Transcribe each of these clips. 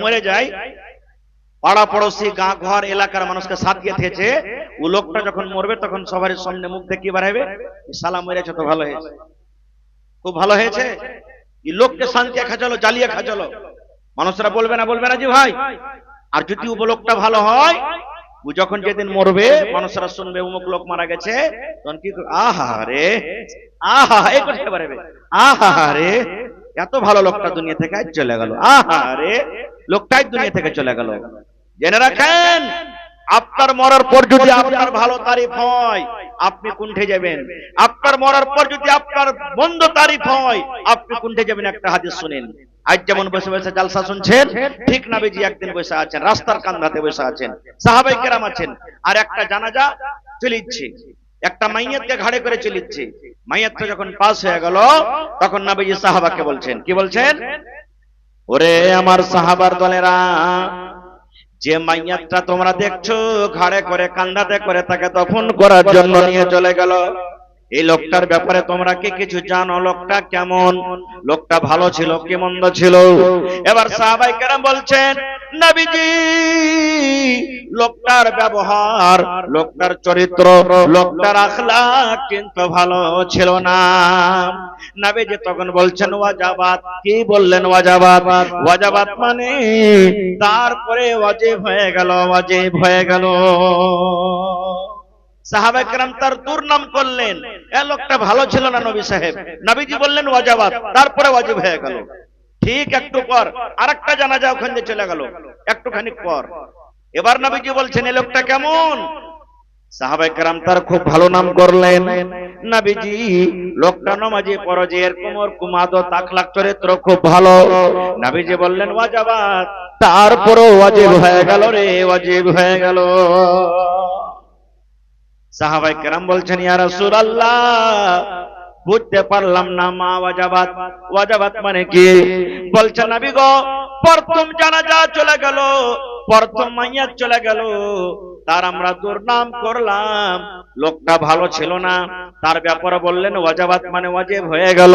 মরে যায়, পাড়া পড়োশি গা ঘর এলাকার মানুষকে সাথ দিয়ে থেছে, ও লোকটা যখন মরবে তখন সবার সামনে মুখ দেখি বাড়াবে, সালাম মেরেছে তো ভালো হয়েছে, খুব ভালো হয়েছে। এই লোককে শান্তি খাচালো, জ্বালিয়ে খাচালো, মানুষরা বলবে না জি ভাই। আর যদি উপলোকটা ভালো হয়, ও যখন যেদিন মরবে মানুষরা শুনবে অমুক লোক মারা গেছে, তখন কি আহা রে, আহা এই করতে পারবে, আহা রে এত ভালো লোকটা দুনিয়া থেকে আজ চলে গেল, আহা রে লোকটাই দুনিয়া থেকে চলে গেল। জেনে রাখেন, আপনার মরার পর যদি আপনার ভালো তারিফ হয় আপনি কুণ্ঠে যাবেন, আপনার মরার পর যদি আপনার মন্দ তারিফ হয় আপনি কুণ্ঠে যাবেন। একটা হাদিস শুনেন, আজ যেমন বসে বসে জালসা শুনছেন, ঠিক নবীজি একদিন বসে আছেন, রাস্তার কান্দাতে বসে আছেন, সাহাবায়ে কেরাম আছেন, আর একটা জানাজা চলিচ্ছে, একটা মাইয়াতকে ঘাড়ে করে চলিচ্ছে। মাইয়াতটা যখন পাস হয়ে গেল তখন নবীজি সাহাবাকে বলছেন, কি বলছেন, ওরে আমার সাহাবার দলেরা, যে মাইয়াতটা তোমরা দেখছো ঘাড়ে করে কান্দাতে করে তাকে দফন করার জন্য নিয়ে চলে গেল, এই লোকটার ব্যাপারে তোমরা কি কিছু জানো? লোকটা কেমন? লোকটা ভালো ছিল কি মন্দ ছিল? এবার সাহাবায়ে কেরাম বলছেন, নবীজি লোকটার ব্যবহার, লোকটার চরিত্র, লোকটার আখলাক কিন্তু ভালো ছিল না। নবীজি তখন বলছেন ওয়াজাবাত। কি বললেন? ওয়াজাবাত। ওয়াজাবাত মানে তারপরে ওয়াজিব হয়ে গেল, ওয়াজিব হয়ে গেল। সাহাবায়ে কেরাম তার দুর্নাম করলেন, এ লোকটা ভালো ছিল না নবী সাহেব। নবীজি বললেন ওয়াজাবাত, তারপরে ওয়াজিব হয়ে গেল। ঠিক একটু পর আরেকটা জানাজা ওখানে চলে গেল, একটুখানি পর এবার নবীজি বলছেন এই লোকটা কেমন? সাহাবায়ে কেরাম তার খুব ভালো নাম করলেন। নবীজি লোকটা নামাজি পড়ে, এরকম ওরকম আদত আখলাক চরিত্র খুব ভালো। নবীজি বললেন ওয়াজাবাত, তারপরও ওয়াজিব হয়ে গেল রে, ওয়াজিব হয়ে গেল। সাহাবায়ে কেরাম বলছেন ইয়া রাসূলুল্লাহ, বুঝতে পারলাম না মা ওয়াজাবাত, ওয়াজাবাত মানে কি? বলছেন নবী গো, প্রথম জানাজা চলে গেল, প্রথম মাইয়াত চলে গেল, তার আমরা দুর্নাম করলাম, লোকটা ভালো ছিল না, তার ব্যাপারে বললেন ওয়াজাবাত মানে ওয়াজিব হয়ে গেল।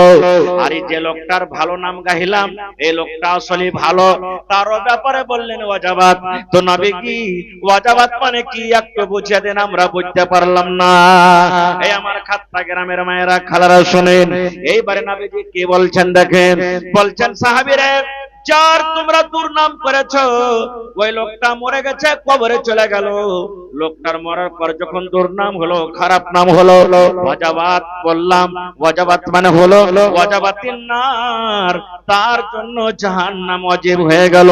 আর এই যে লোকটার ভালো নাম গাইলাম, এই লোকটা আসলে ভালো, তারও ব্যাপারে বললেন ওয়াজাবাত। তো নবী কি ওয়াজাবাত মানে কি একটু বুঝিয়ে দেন, আমরা বুঝতে পারলাম না। এই আমার খাত্তা গ্রামের মায়েরা খালারা শুনেন, এইবারে নবীজি কি বলছেন দেখেন, বলছেন সাহাবীরা, যার তোমরা দুর্নাম করেছো ওই লোকটা মরে গেছে, কবরে চলে গেল। লোকটার মরার পর যখন দুর্নাম হলো, খারাপ নাম হলো, ওয়াজাবাত বললাম, ওয়াজাবাত মানে হলো ওয়াজাবাতিন নার, তার জন্য জাহান্নাম ওয়াজিব হয়ে গেল।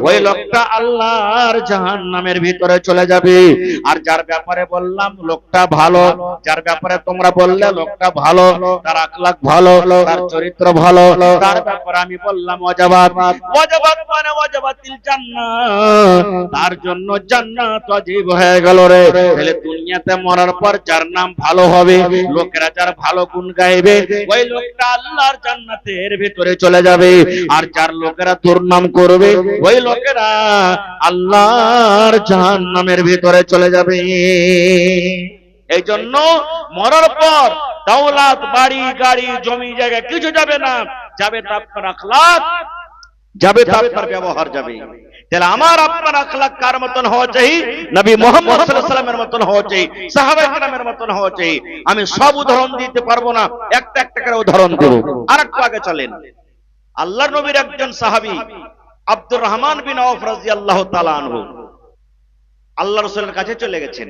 ওই লোকটা আল্লাহর জাহান্নামের ভিতরে চলে যাবে। আর যার ব্যাপারে বললাম লোকটা ভালো, যার ব্যাপারে তোমরা বললে লোকটা ভালো, তার আখলাক ভালো, তার চরিত্র ভালো, তার ব্যাপারে আমি বললাম ওয়াজাবাত। ওয়াজাবাত মানে ওয়াজাবাতিল জান্নাত, তার জন্য জান্নাত ওয়াজিব হয়ে গেল রে। তাহলে দুনিয়াতে মরার পর যার নাম ভালো হবে, লোকেরা যার ভালো গুণ গাইবে, ওই লোকটা আল্লাহর জান্নাতের ভিতরে চলে যাবে। আর যার লোকেরা দুর্নাম করবে, ওই লোকেরা আল্লাহর জাহান্নামের ভিতরে চলে যাবে। এই জন্য মরার পর দৌলত, বাড়ি গাড়ি, জমি জায়গা কিছু যাবে না, যাবে তো আপনার আখলাক, যাবে তো আপনার ব্যবহার যাবে। তাহলে আমার আপনার আখলাক কার মতন হওয়া চাই? নবী মুহাম্মদ সাল্লাল্লাহু আলাইহি ওয়াসাল্লামের মতন হওয়া চাই, সাহাবায়ে কেরামের মতন হওয়া চাই। আমি সব উদাহরণ দিতে পারবো না, একটা একটা করে উদাহরণ দেব। আরেকটু আগে চলেন, আল্লাহর নবীর একজন সাহাবী আব্দুর রহমান বিন আওফ রাদিয়াল্লাহু তাআলা আনহু আল্লাহর রাসূলের কাছে চলে গেছেন।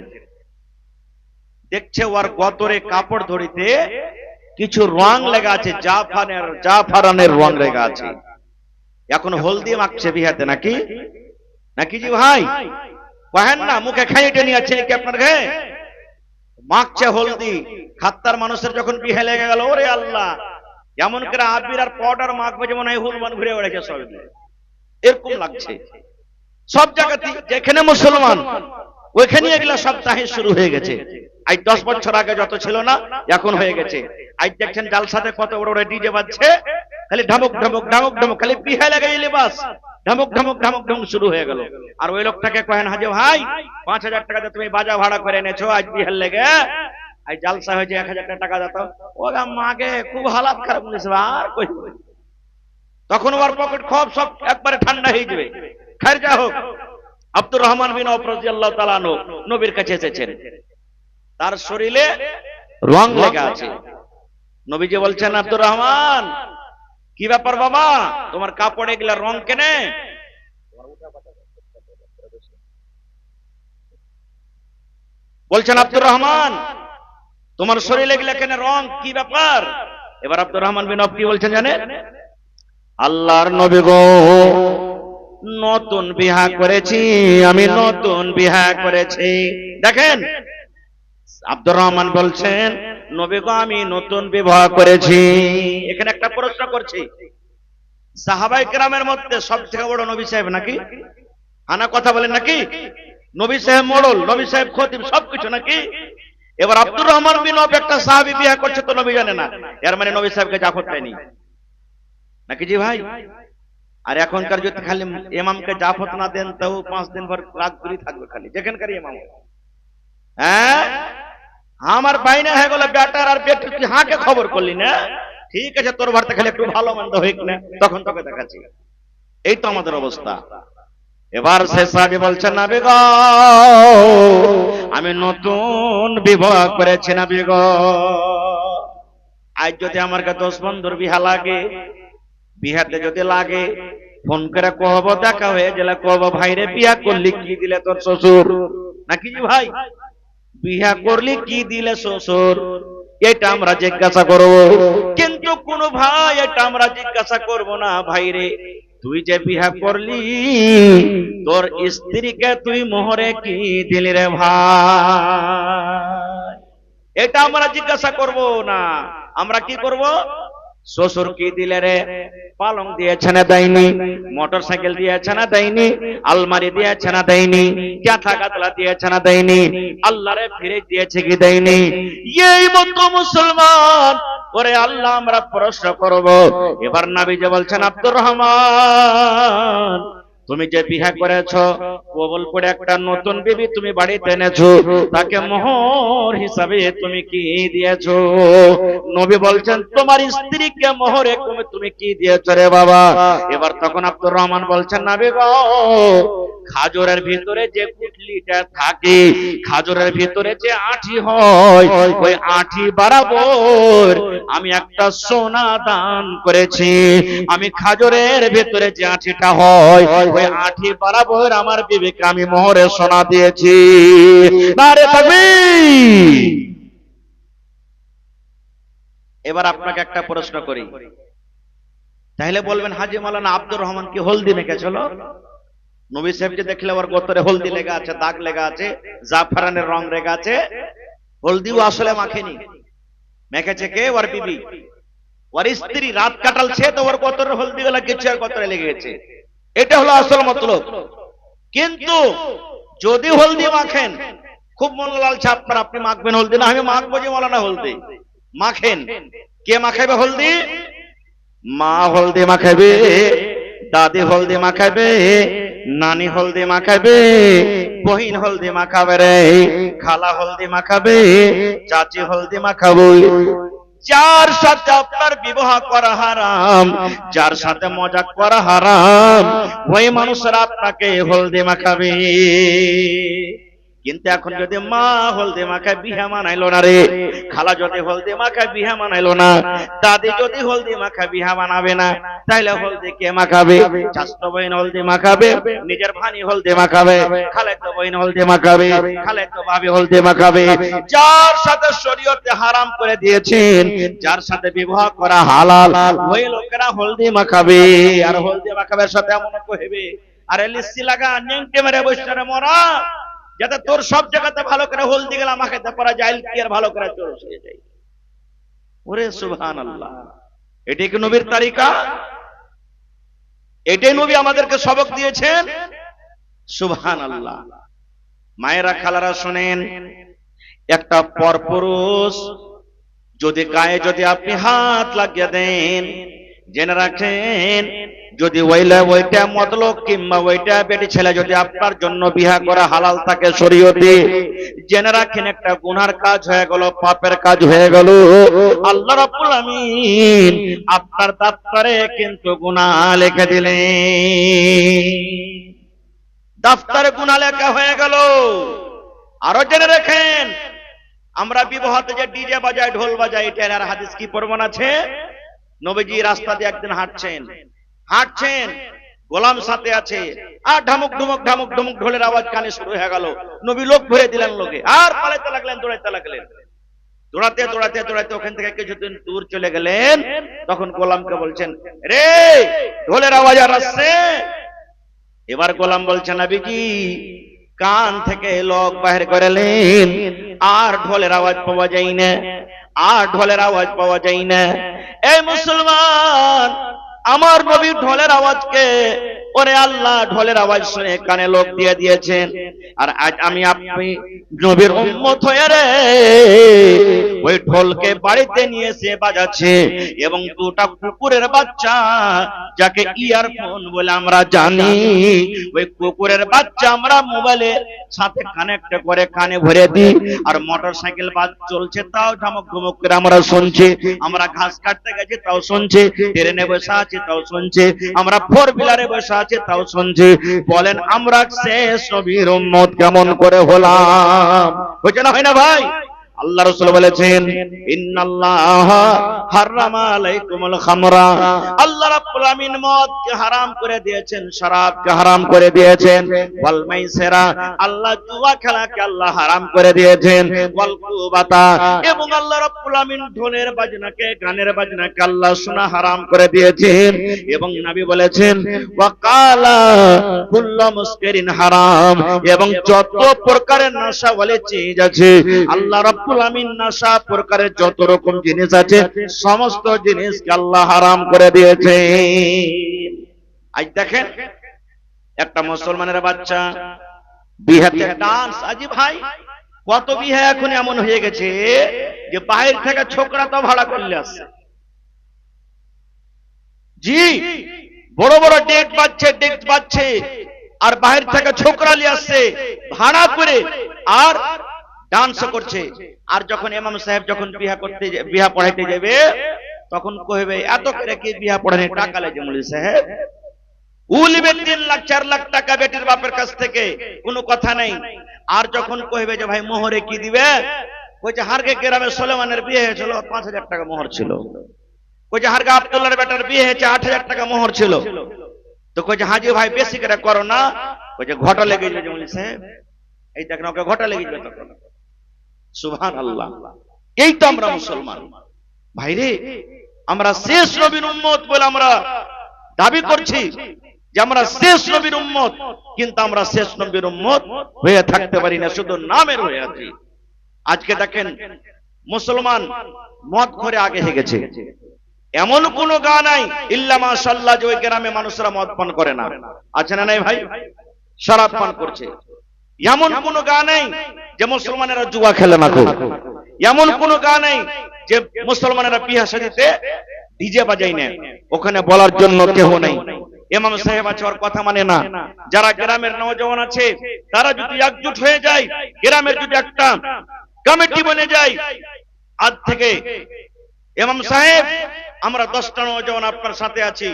দেখছে ওর গতরে কাপড় ধরিতে কিছু রং লেগে আছে, জাফরানের রং লেগে আছে। এখন হলদি মাখছে বিহাতে নাকি, নাকি জি ভাই কহেন না, মুখে খাইটে নিয়ে আছে নাকি আপনার ঘরে মাখছে হলদি। খাত্তার মানুষের যখন বিহে লেগে গেল, ওরে আল্লাহ, এমন করে আবির আর পাউডার মাখবে যেমন এই হুলমান ঘুরে বেড়েছে সব, এরকম লাগছে। সব জায়গাতে যেখানে মুসলমান ওইখানে এগুলা সব তাহির শুরু হয়ে গেছে। আজ 10 বছর আগে যত ছিল না, এখন হয়ে গেছে। আজ দেখছেন জালসাতে কত বড় বড় ডিজে বাজছে, খালি ঢামুক ঢামুক ঢামুক ঢামুক, খালি বিহে লাগাই লিবাস, ঢামুক ঢামুক ঢামুক ঢামুক শুরু হয়ে গেল। আর ওই লোকটাকে কহেন, হাজি ভাই 5000 টাকা দিয়ে তুমি বাজা ভাড়া করে এনেছো আজ বিহের লেগে, আজ জালসা হয়েছে 1000 টাকা দাও। ওগা মাকে খুব হালাত খারাপ বলেছে, আর কই তখন ওর পকেট খুব সব একবারে ঠান্ডা হয়ে যাবে। খাইর যা হোক, আব্দুর রহমান বিন আওফ রাদিয়াল্লাহু তাআলা আনহু নবীর কাছে এসেছেন, তার শরীরে রং লেগে আছে। নবীজি বলছেন, আব্দুর রহমান কি ব্যাপার বাবা, তোমার কাপড়ে এগুলা রং কেনে? বলছেন, আব্দুর রহমান তোমার শরীরে এগুলা কেনে রং, কি ব্যাপার? এবার আব্দুর রহমান বিন আওফ কি বলছেন জানেন? আল্লাহর নবী গো, নতুন বিবাহ করেছি, আমি নতুন বিবাহ করেছি। দেখেন আব্দুর রহমান বলছেন, নবী গো আমি নতুন বিবাহ করেছি। এখানে একটা প্রশ্ন করছি, সাহাবায়ে কেরামের মধ্যে সবথেকে বড় নবী সাহেব নাকি? আনা কথা বলেন নাকি? নবী সাহেব মোড়ল, নবী সাহেব খতিব, সবকিছু নাকি? এবার আব্দুর রহমান বিন আওফ একটা সাহাবী বিবাহ করছে তো নবী জানে না, এর মানে নবী সাহেবকে জাফর দেয়নি নাকি? জি ভাই। আর এখনকার যদি খালি ইমামকে জাফত না দেন তাও 5 দিন ভর রাত ঘুরি থাকবে খালি, যেখানকার ইমাম। হ্যাঁ, আমার বাইনা হয়ে গেল বেটার আর বেটি, তুই হাঁকে খবর করলি না, ঠিক আছে তোর ভারতে খালি একটু ভালো মন্দ হইক না, তখন তোকে দেখাচ্ছি। এই তো আমাদের অবস্থা। এবার সে সাহাবী বলছেন, নবী গো আমি নতুন বিবাহ করেছি নবী গো, আজ যদি আমার কাছে 10 বন্ধুর বিহা লাগে, বিহাতে যদি লাগে ফোন করে কহব, দেখা হয়ে গেলে কহব, ভাই রে বিয়া করলি কি দিলে তোর শ্বশুর, নাকি জি ভাই? বিয়া করলি কি দিলে শ্বশুর, এটা আমরা জিজ্ঞাসা করব। কিন্তু কোন ভাই এটা আমরা জিজ্ঞাসা করব না, ভাই রে তুই যে বিয়া করলি তোর স্ত্রীকে তুই মোহরে কি দিলি রে ভাই, এটা আমরা জিজ্ঞাসা করব না। আমরা কি করব? শ্বশুর কি দিলে রে, পালং দিয়েছে না দেয়নি, মোটর সাইকেল দিয়েছে না দেয়নি, আলমারি দিয়েছে না দেয়নি, কাঁথা গাতলা দিয়েছে না দেয়নি, আল্লাহরে ফিরে দিয়েছে কি দেয়নি, এই মতো মুসলমান করে আল্লাহ আমরা প্রশ্ন করব। এবার নবী যে বলছেন, আব্দুর রহমান তুমি যে বিয়ে করেছো, কবুল করে একটা নতুন বিবি তুমি বাড়িতে এনেছো, তাকে মোহর হিসাবে তুমি কি দিয়েছো? নবী বলছেন, তোমার স্ত্রীকে মোহরে তুমি কি দিয়েছো রে বাবা? এবার তখন আব্দুর রহমান বলছেন, নবী গো খাজুরের ভিতরে যে কুটলিটা থাকে, খাজুরের ভিতরে যে আঁঠি হয়, ওই আঁঠি বরাবর আমি একটা সোনা দান করেছি। আমি খাজুরের ভিতরে যে আঁঠিটা হয়, ওই আঁঠি বরাবর আমার বিবিকে আমি মোহরে সোনা দিয়েছি। নারে তাকবীর। এবার আপনাকে একটা প্রশ্ন করি, তাহলে বলবেন হাজী মাওলানা আব্দুর রহমান কি হলদি মেখেছিল? নবী সাহেবকে দেখলে ওর গোতরে হলদি লেগে আছে, দাগ লেগে আছে, জাফরানের রং লেগে আছে, হলদিও আসলে মাখেনি, মেখেছে কে? ওর বিবি, ওর স্ত্রী। রাত কাটালছে তো ওর গোতরে হলদি গুলা কিছু আর গোতরে লেগে গেছে, এটা হলো আসল মতলব। কিন্তু যদি হলদি মাখেন, খুব মন লালছে আপনার, আপনি মাখবেন হলদি না, আমি মাখবো যে মাওলানা হলদি মাখেন, কে মাখাইবে হলদি? মা হলদি মাখাইবে, দাদি হলদি মাখাইবে, নানি হলদি মাখাবে, বহিন হলদি মাখাবে রে, খালা হলদি মাখাবে, চাচি হলদি মাখাবে। যার সাথে আপনার বিবাহ করা হারাম, যার সাথে মজা করা হারাম, ওই মানুষরা আপনাকে হলদি মাখাবে। কিন্তু এখন যদি মা হলদি মাখায় বিহা মানাইলো না রে, খালা যদি হলদি মাখায় বিহা মানাইলো না, দাদি যদি হলদি মাখায় বিহা মানাবে না, তাইলে হলদি কে মাখাবে? চাচতো বহিন হলদি মাখাবে, নিজের ভানি হলদি মাখাবে, খালাতো বহিন হলদি মাখাবে, খালাতো ভাবি হলদি মাখাবে। যার সাথে শরীয়তে হারাম করে দিয়েছেন, যার সাথে বিবাহ করা হালাল, ওই লোকেরা হলদি মাখাবে। আর হলদি মাখাবের সাথে এমন কইবে, আরে লিসি লাগা নেংটে মেরে বসরে মরা, যাতে তোর সব জায়গাতে ভালো করে হলদি গেলা মাখাতে পারা যায়, কি আর ভালো করে তোর হয়ে যায়। ওরে সুবহানাল্লাহ, এটাই কি নবীর তরিকা? এটাই নবী আমাদেরকে সবক দিয়েছেন। সুবহানাল্লাহ। মায়েরা খালারা শুনেন, একটা পরপুরুষ যদি গায়ে যদি আপনি হাত লাগিয়ে দেন, জেনে রাখেন যদি ওইটা মতলব কিংবা ওইটা বেটি ছেলে যদি আপনার জন্য বিয়া করা হালাল থাকে শরীয়তে, জেনে রাখেন একটা গুনার কাজ হয়ে গেল, পাপের কাজ হয়ে গেল। আল্লাহ রাব্বুল আমিন আপনার দপ্তরে কিন্তু গুনাহ লিখে দিলেন। দফতরে গুনাহ লেখা হয়ে গেল। আরো জেনে রাখেন, আমরা বিবাহতে যে ডিজে বাজায়, ঢোল বাজায়, এটার আর হাদিস কি প্রমাণ আছে? নবীজি রাস্তা দিয়ে একদিন হাঁটছেন, গোলাম সাথে আছে, আর ঢামুক ঢুমুক ঢামুক ঢুমুক ঢোলের আওয়াজ কানে শুরু হয়ে গেল। নবী লোক ভরে দিলেন লোকে, আর পালাইতে লাগলেন, দৌড়াইতে লাগলেন। দৌড়াতে দৌড়াতে দৌড়াতে ওখান থেকে কিছুদিন দূর চলে গেলেন। তখন গোলামকে বলছেন, রে ঢোলের আওয়াজ আর আসছে। এবার গোলাম বলছেন, নবীজি কান থেকে লোক বাহির করলেন, আর ঢোলের আওয়াজ পাওয়া যায় না, আর ঢোলের আওয়াজ পাওয়া যায় না। এই মুসলমান, আমার নবী ঢোলের আওয়াজকে, ওরে আল্লাহ ঢোলের আওয়াজ শুনে কানে লোক দিয়ে দিয়েছেন। আর আজ আমি আপনি নবীর উম্মত হয়ে রে ওই ঢোলকে বাড়িতে নিয়ে এসে বাজাচ্ছে, এবং দুটা কুকুরের বাচ্চা, যাকে ইয়ারফোন বলে আমরা জানি, ওই কুকুরের বাচ্চা আমরা মোবাইলের সাথে কানেক্ট করে কানে ভরে দিই। আর মোটরসাইকেল বাজ চলছে তাও ঝমক ঝমক করে আমরা শুনছি, আমরা ঘাস কাটতে গেছি তাও শুনছি, ট্রেনে বসে আছি তাও শুনছি, আমরা ফোর হুইলারে বসে আছি তাও শুনছি। বলেন আমরা শেষ নবীর উম্মত কেমন করে হলাম? হয়েছে না, হয় না ভাই? আল্লাহ রাসূল বলেছেন, ইন্নাল্লাহা হারামা আলাইকুমুল খামরা, আল্লাহ রাব্বুল আমিন মদকে হারাম করে দিয়েছেন, শরাবকে হারাম করে দিয়েছেন, ওয়াল মাইসিরা, আল্লাহ জুয়া খেলাকে আল্লাহ হারাম করে দিয়েছেন, ওয়াল কুবাতা, এবং আল্লাহ রাব্বুল আমিন ঢোলের বাজনাকে, গানের বাজনাকে আল্লাহ শোনা হারাম করে দিয়েছেন। এবং নবী বলেছেন, ওয়া কালা কুল্লু মুসকিরিন হারাম, এবং যত প্রকারের নেশা বলে চিজ আছে, আল্লাহ রাব্বুল আমিন নেশা প্রকারের যত রকম জিনিস আছে সমস্ত জিনিসকে আল্লাহ হারাম করে দিয়েছে। আজ দেখেন একটা মুসলমানের বাচ্চা বিহাতে ডান্স, আজি ভাই কত বিহা এখন এমন হয়ে গেছে যে বাইরে থেকে ছোকরা তো ভাড়া করলে আসছে। জি, বড় বড় ডেক বাজছে, আর বাইরে থেকে ছোকরা নিয়ে আসছে ভাড়া করে, আর ডান্স করছে। আর যখন ইমাম সাহেব যখন বিহা পড়াইতে যাবে, তখন কইবে এত করে কি বিহা পড়ানে টাকা লাগে মৌলভী সাহেব? উলিবে 3 লাখ 4 লাখ টাকা বেটির বাপের কাছ থেকে, কোনো কথা নাই। আর যখন কইবে যে ভাই মোহরে কি দিবে, কইছে হারগে গ্রামে সুলেমানের বিয়ে হয়েছিল, 5000 টাকা মোহর ছিল। কইছে হারগে আব্দুল্লাহর বেটার বিয়ে হয়েছে, 8000 টাকা মোহর ছিল। তো কইছে হাজি ভাই বেশি করে করো না, কইছে ঘটা লেগে যাবে মৌলভী সাহেব। এই দেখেন ওকে ঘটা লেগে যাবে তখন। সুবহানাল্লাহ। এই তো আমরা মুসলমান ভাইরে, আমরা শেষ নবীর উম্মত বলে আমরা দাবি করছি যে আমরা শেষ নবীর উম্মত, কিন্তু আমরা শেষ নবীর উম্মত হয়ে থাকতে পারি না, শুধু নামের হয়ে আছি। আজকে দেখেন মুসলমান মদ ঘরে আগে হয়ে গেছে। এমন কোন গান নাই ইল্লা মাশাআল্লাহ যে ওই গ্রামে মানুষরা মদ পান করে না, আছে না নাই ভাই? শরাব পান করছে। এমন কোন গান নাই যে মুসলমানেরা জুয়া খেলে না। এমন কোন গান নাই যে মুসলমানেরা বিয়া শাদীতে ডিজে বাজায় না, ওখানে বলার জন্য কেউ নেই। ইমাম সাহেব আছে, ওর কথা মানে না। যারা গ্রামের নওজওয়ান আছে তারা যদি একজোট হয়ে যায়, গ্রামের যদি একটা কমিটি বনে যায়, আজ থেকে ইমাম সাহেব আমরা 10টা নওজওয়ান আপনার সাথে আছি,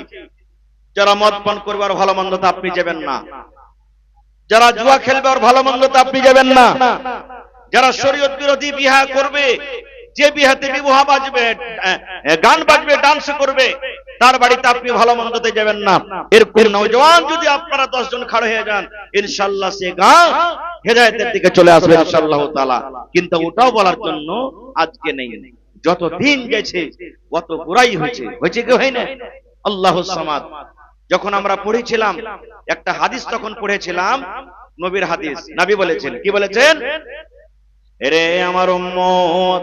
যারা মদ পান করবে আর ভালো মন্দ তা আপনি যাবেন না, যারা জুয়া খেলবে আর ভালো মন্দ তা আপনি যাবেন না, যারা শরীয়ত বিরোধী বিবাহ করবে, যে বিহাতে বিবাহ বাজবে, গান বাজবে, ডান্স করবে, তার বাড়িতে আপনি ভালো মন্দতে যাবেন না। এরকম নওজওয়ান যদি আপনারা 10 জন খাড়া হয়ে যান, ইনশাআল্লাহ সে গান হেদায়েতের দিকে চলে আসবে ইনশাআল্লাহ তাআলা। কিন্তু ওটাও বলার জন্য আজকে নেই। যত দিন গেছে কত বুরাই হয়েছে, হয়েছে কি হয় না? আল্লাহুস সামাদ। যখন আমরা পড়েছিলাম একটা হাদিস, তখন পড়েছিলাম নবীর হাদিস। নবী বলেছেন, কি বলেছেন? রে আমার উম্মত,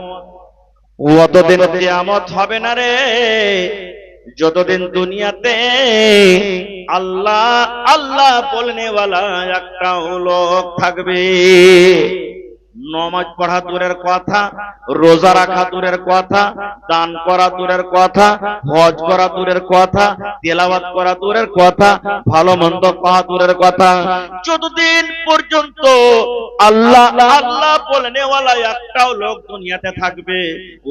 অতদিন কিয়ামত হবে না রে যতদিন দুনিয়াতে আল্লাহ আল্লাহ বলনে ওয়ালা একটা লোক থাকবে। নামাজ পড়া দূরের কথা, রোজা রাখা দূরের কথা, দান করা দূরের কথা, হজ করা দূরের কথা, তেলাওয়াত করা দূরের কথা, ভালো মন্দ খাওয়া দূরের কথা, যতদিন পর্যন্ত আল্লাহ আল্লাহ বলনে ওয়ালা একটাও লোক দুনিয়াতে থাকবে,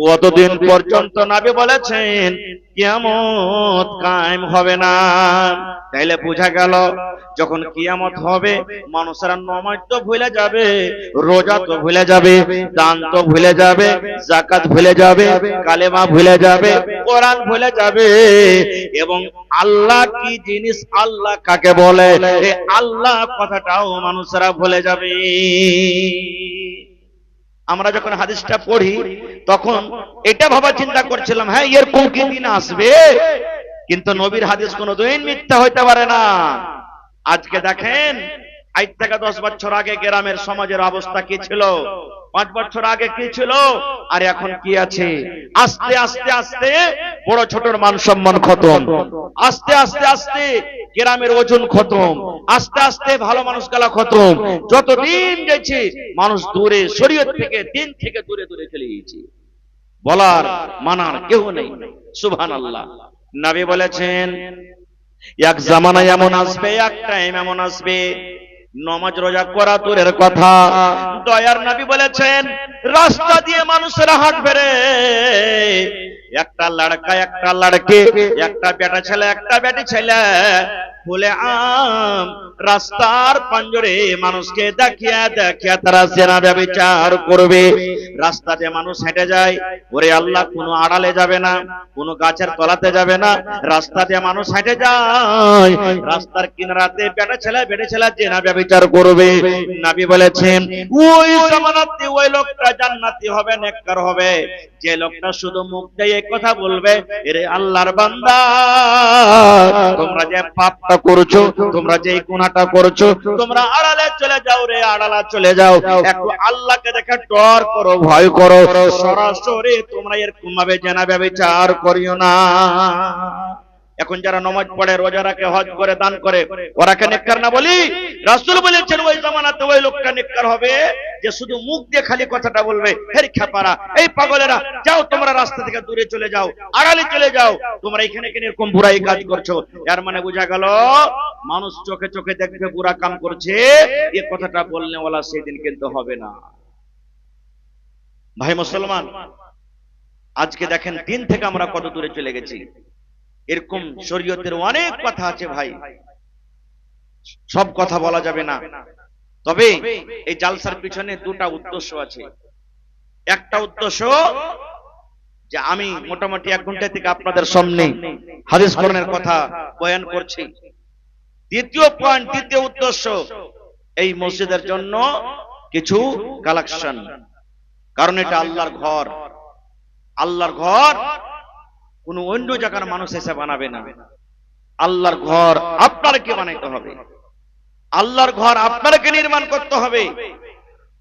ততদিন পর্যন্ত নবী বলেছেন কিয়ামত কায়েম হবে না। তাইলে বোঝা গেল যখন কিয়ামত হবে মানুষেরা নামাজ তো ভুলে যাবে, রোজা তো ভুলে যাবে, দান তো ভুলে যাবে, যাকাত ভুলে যাবে, কালেমা ভুলে যাবে, কোরআন ভুলে যাবে, এবং আল্লাহ কি জিনিস, আল্লাহ কাকে বলে, এই আল্লাহ কথাটাও মানুষেরা ভুলে যাবে। আমরা যখন হাদিসটা পড়ি তখন এটা ভাবা চিন্তা করছিলাম, হ্যাঁ এরকম কি দিন আসবে, কিন্তু নবীর হাদিস কোনোদিন মিথ্যা হইতে পারে না। আজকে দেখেন, আজ থেকে 10 বছর আগে গ্রামের সমাজের অবস্থা কি ছিল, 5 বছর আগে কি ছিল, আর এখন কি আছে। আস্তে আস্তে আস্তে বড় ছোটর মান সম্মান খতম, আস্তে আস্তে আস্তে গ্রামের ওজন খতম, আস্তে আস্তে ভালো মানুষ গালা খতম। যতদিন যাচ্ছে মানুষ দূরে, শরীয়ত থেকে, দিন থেকে দূরে দূরে চলে গেছে, বলার মানার কেউ নেই। সুবহানাল্লাহ। নবী বলেছেন এক জামানা এমন আসবে, এক টাইম এমন আসবে, নামাজ রোজা করা দূরের কথা, দয়ার নবী বলেছেন রাস্তা দিয়ে মানুষেরা হাঁটবে রে, একটা লড়কা একটা লড়কি, একটা বেটা ছেলে একটা বেটি ছেলে খুলে আম রাস্তার পাঞ্জরে মানুষকে দেখিয়া দেখিয়া তারা জেনা ব্যভিচার করবে। রাস্তাতে মানুষ হেঁটে যায়, ওরে আল্লাহ, কোনো আড়ালে যাবে না, কোনো গাছের তলাতে যাবে না, রাস্তাতে মানুষ হেঁটে যায়, রাস্তার কিনারাতে বেটা ছেলে বেটে ছেলে জেনা ব্যভিচার করবে। নবী বলেছেন ওই জামানাতে ওই লোকটা জান্নাতি হবে, নেককার হবে, যে লোকটা শুধু মুখ দিয়ে কথা বলবে, এরে আল্লাহর বান্দা তোমরা যে পাপটা করছো, তোমরা যে গুনাহটা করছো, তোমরা আড়ালে চলে যাও রে, আড়ালে চলে যাও, একটু আল্লাহকে দেখে ডর করো, ভয় করো, সরাসরি তোমরা এরকম ভাবে জেনা ব্যভিচার করিও না। এখন যারা নামাজ পড়ে, রোজা রাখে, হজ করে, দান করে, ওরা কে নেককার না বলি? রাসূল বলেছেন ওই জামানাতে ওই লোকটা নেককার হবে যে শুধু মুখ দিয়ে খালি কথাটা বলবে, হে খেপারা, এই পাগলেরা, যাও তোমরা রাস্তা থেকে দূরে চলে যাও, আড়ালে চলে যাও, তোমরা এখানে কেন এরকম বুড়াই কাজ করছো। এর মানে বোঝা গেল মানুষ চোখে চোখে দেখবে বুড়া কাম করছে, এই কথাটা বলনে ওয়ালা সেদিন কিন্তু হবে না। ভাই মুসলমান, আজকে দেখেন দিন থেকে আমরা কত দূরে চলে গেছি। এরকম শরীয়তের অনেক কথা আছে ভাই, সব কথা বলা যাবে না। তবে এই জালসার পিছনে দুটা উদ্দেশ্য আছে। একটা উদ্দেশ্য যে আমি মোটামুটি 1 ঘন্টা থেকে আপনাদের সামনে হাদিস কোরআনের কথা বয়ান করছি। দ্বিতীয় পয়েন্ট, দ্বিতীয় উদ্দেশ্য, এই মসজিদের জন্য কিছু কালেকশন, কারণ এটা আল্লাহর ঘর। আল্লাহর ঘর কোন অন্য জায়গার মানুষ এসে বানাবে না। আল্লাহর ঘর আপনাকে বানাইতে হবে, আল্লাহর ঘর আপনাকে নির্মাণ করতে হবে।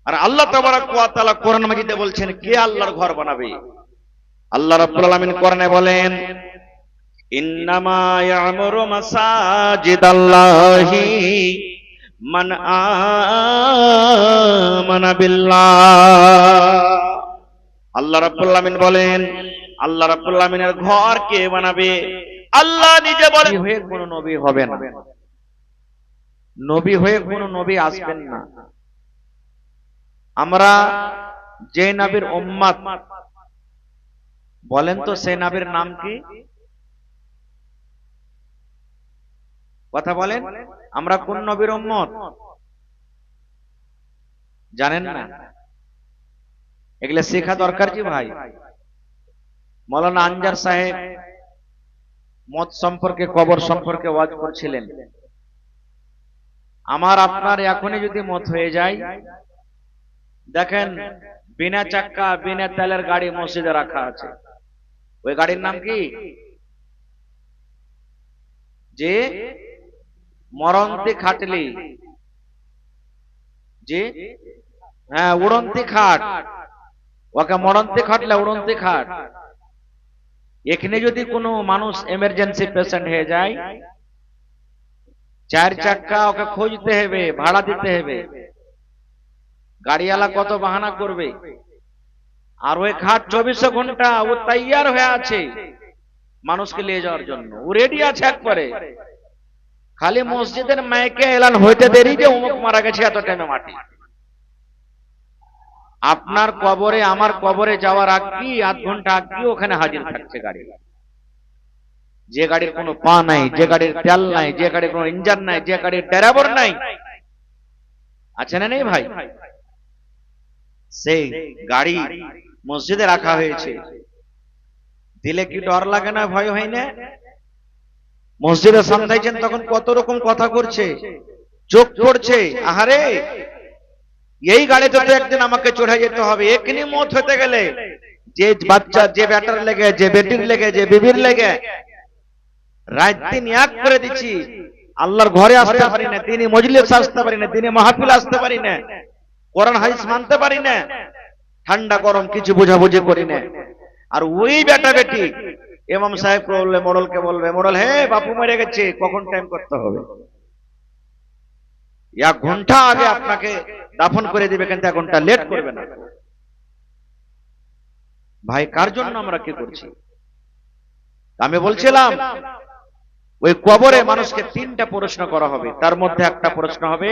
আর আল্লাহ তাবারক ওয়া তাআলা কোরআন মাজিদে বলছেন কে আল্লাহর ঘর বানাবে। আল্লাহ রাব্বুল আলামিন কোরআনে বলেন ইন্নামা ইয়ামুরু মাসাজিদাল্লাহি মান আমানা বিল্লাহ। আল্লাহ রাব্বুল আলামিন বলেন আল্লাহ রাব্বুল আলামিনের ঘর কে বানাবে? আল্লাহ নিজে বলেন হয়ে কোন নবী হবে না, নবী হয়ে কোন নবী আসবেন না। আমরা যে নবীর উম্মত, বলেন তো সেই নবীর নাম কি? কথা বলেন, আমরা কোন নবীর উম্মত জানেন না? এগুলো শেখা দরকার জি ভাই। মাওলানা আনজার সাহেব মত সম্পর্কে, কবর সম্পর্কে ওয়াজ করছিলেন। আমার আপনার এখনই যদি মত হয়ে যায়, দেখেন বিনা চাক্কা বিনা তেলের গাড়ি মসজিদে রাখা আছে। ওই গাড়ির নাম কি? যে মরন্তি খাটলি, যে হ্যাঁ উড়ন্তি খাট, ওকে মরন্তি খাটলে উড়ন্তি খাট। এখানে যদি কোনো মানুষ এমার্জেন্সি পেশেন্ট হয়ে যায়, 4 চাক্কা ওকে খুঁজতে হবে, ভাড়া দিতে হবে। গাড়িওয়ালা কত বাহানা করবে, আর ওই খাট 24 ঘন্টা ও তৈয়ার হয়ে আছে মানুষকে নিয়ে যাওয়ার জন্য, ও রেডি আছে একবারে। খালি মসজিদের মাইকে এলান হইতে দেরি যে অমুক মারা গেছে এত টাইমে মাটি। আপনার কবরে আমার কবরে যাওয়ার আগে 8 ঘন্টা আগে ওখানে হাজির থাকছে গাড়ি। যে গাড়ির কোনো পা নাই, যে গাড়ির তেল নাই, যে গাড়ির কোনো ইঞ্জিন নাই, যে গাড়ির ড্রাইভার নাই, আছে না নেই ভাই? সেই গাড়ি মসজিদে রাখা হয়েছে, দিলে কি ডর লাগে না, ভয় হয় না? মসজিদে সান্দাইছেন তখন কত রকম কথা করছে, চোখ পড়ছে, আহারে এই গাড়িতে তো একদিন আমাকে চড়ে যেতে হবে, এখনই মত হতে গেলে যে বাচ্চা, যে ব্যাটার লেগে, যে বেটির লেগে, যে বিবির লেগে রাত দিন এক করে দিচ্ছি, আল্লাহর ঘরে আসতে পারি না, তিনি মজলিস আসতে পারি না, তিনি মাহফিল আসতে পারি না, কোরআন হাদিস মানতে পারি না, ঠান্ডা গরম কিছু বোঝাবুঝি করি না। আর ওই বেটা বেটি ইমাম সাহেব বললে, মোড়লকে বলবে, মোড়ল হে বাপু মরে গেছে, কখন টাইম করতে হবে, 1 ঘন্টা আগে আপনাকে দাফন করে দিবে, কিন্তু 1 ঘন্টা লেট করবে না। ভাই কার জন্য আমরা কি করছি? আমি বলছিলাম ওই কবরে মানুষকে 3টা প্রশ্ন করা হবে, তার মধ্যে একটা প্রশ্ন হবে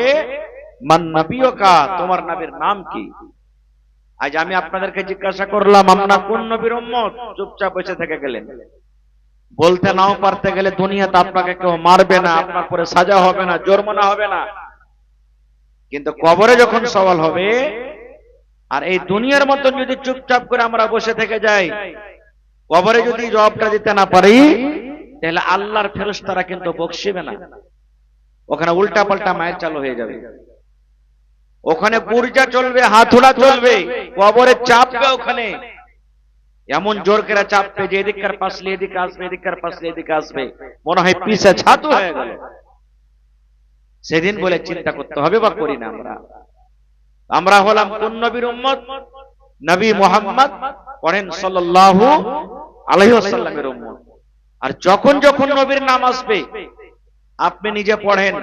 মান নবিয়কা, তোমার নবীর নাম কি? আজ আমি আপনাদেরকে জিজ্ঞাসা করলাম আপনারা কোন নবীর উম্মত, চুপচাপ বসে থেকে গেলেন। বলতে নাও পারতে গেলে দুনিয়াতে আপনাকে কেউ মারবে না, আপনার পরে সাজা হবে না, জরিমানা হবে না, কিন্তু কবরে যখন সওয়াল হবে, আর এই দুনিয়ার মতন যদি চুপচাপ করে আমরা বসে থেকে যাই, কবরে যদি জবাবটা দিতে না পারি, তাহলে আল্লাহর ফেরেশতারা কিন্তু বকশিবে না, ওখানে উল্টা পাল্টা মায়ের চালু হয়ে যাবে, ওখানে পুরজা চলবে, হাতুড়া চলবে, কবরে চাপবে, ওখানে এমন জোর করে চাপবে যে এদিককার পাশলে এদিকে আসবে, এদিককার পাশলে এদিকে আসবে, মনে হয় পিছে ছাতু হয়ে গেল। সেদিন বলে চিন্তা করতে হবে বা করি না আমরা হলাম কোন নবীর উম্মত? নবী মুহাম্মদ পড়েন সাল্লাল্লাহু আলাইহি ওয়াসাল্লামের উম্মত। আর যখন যখন নবীর নাম আসবে আপনি নিজে পড়েন,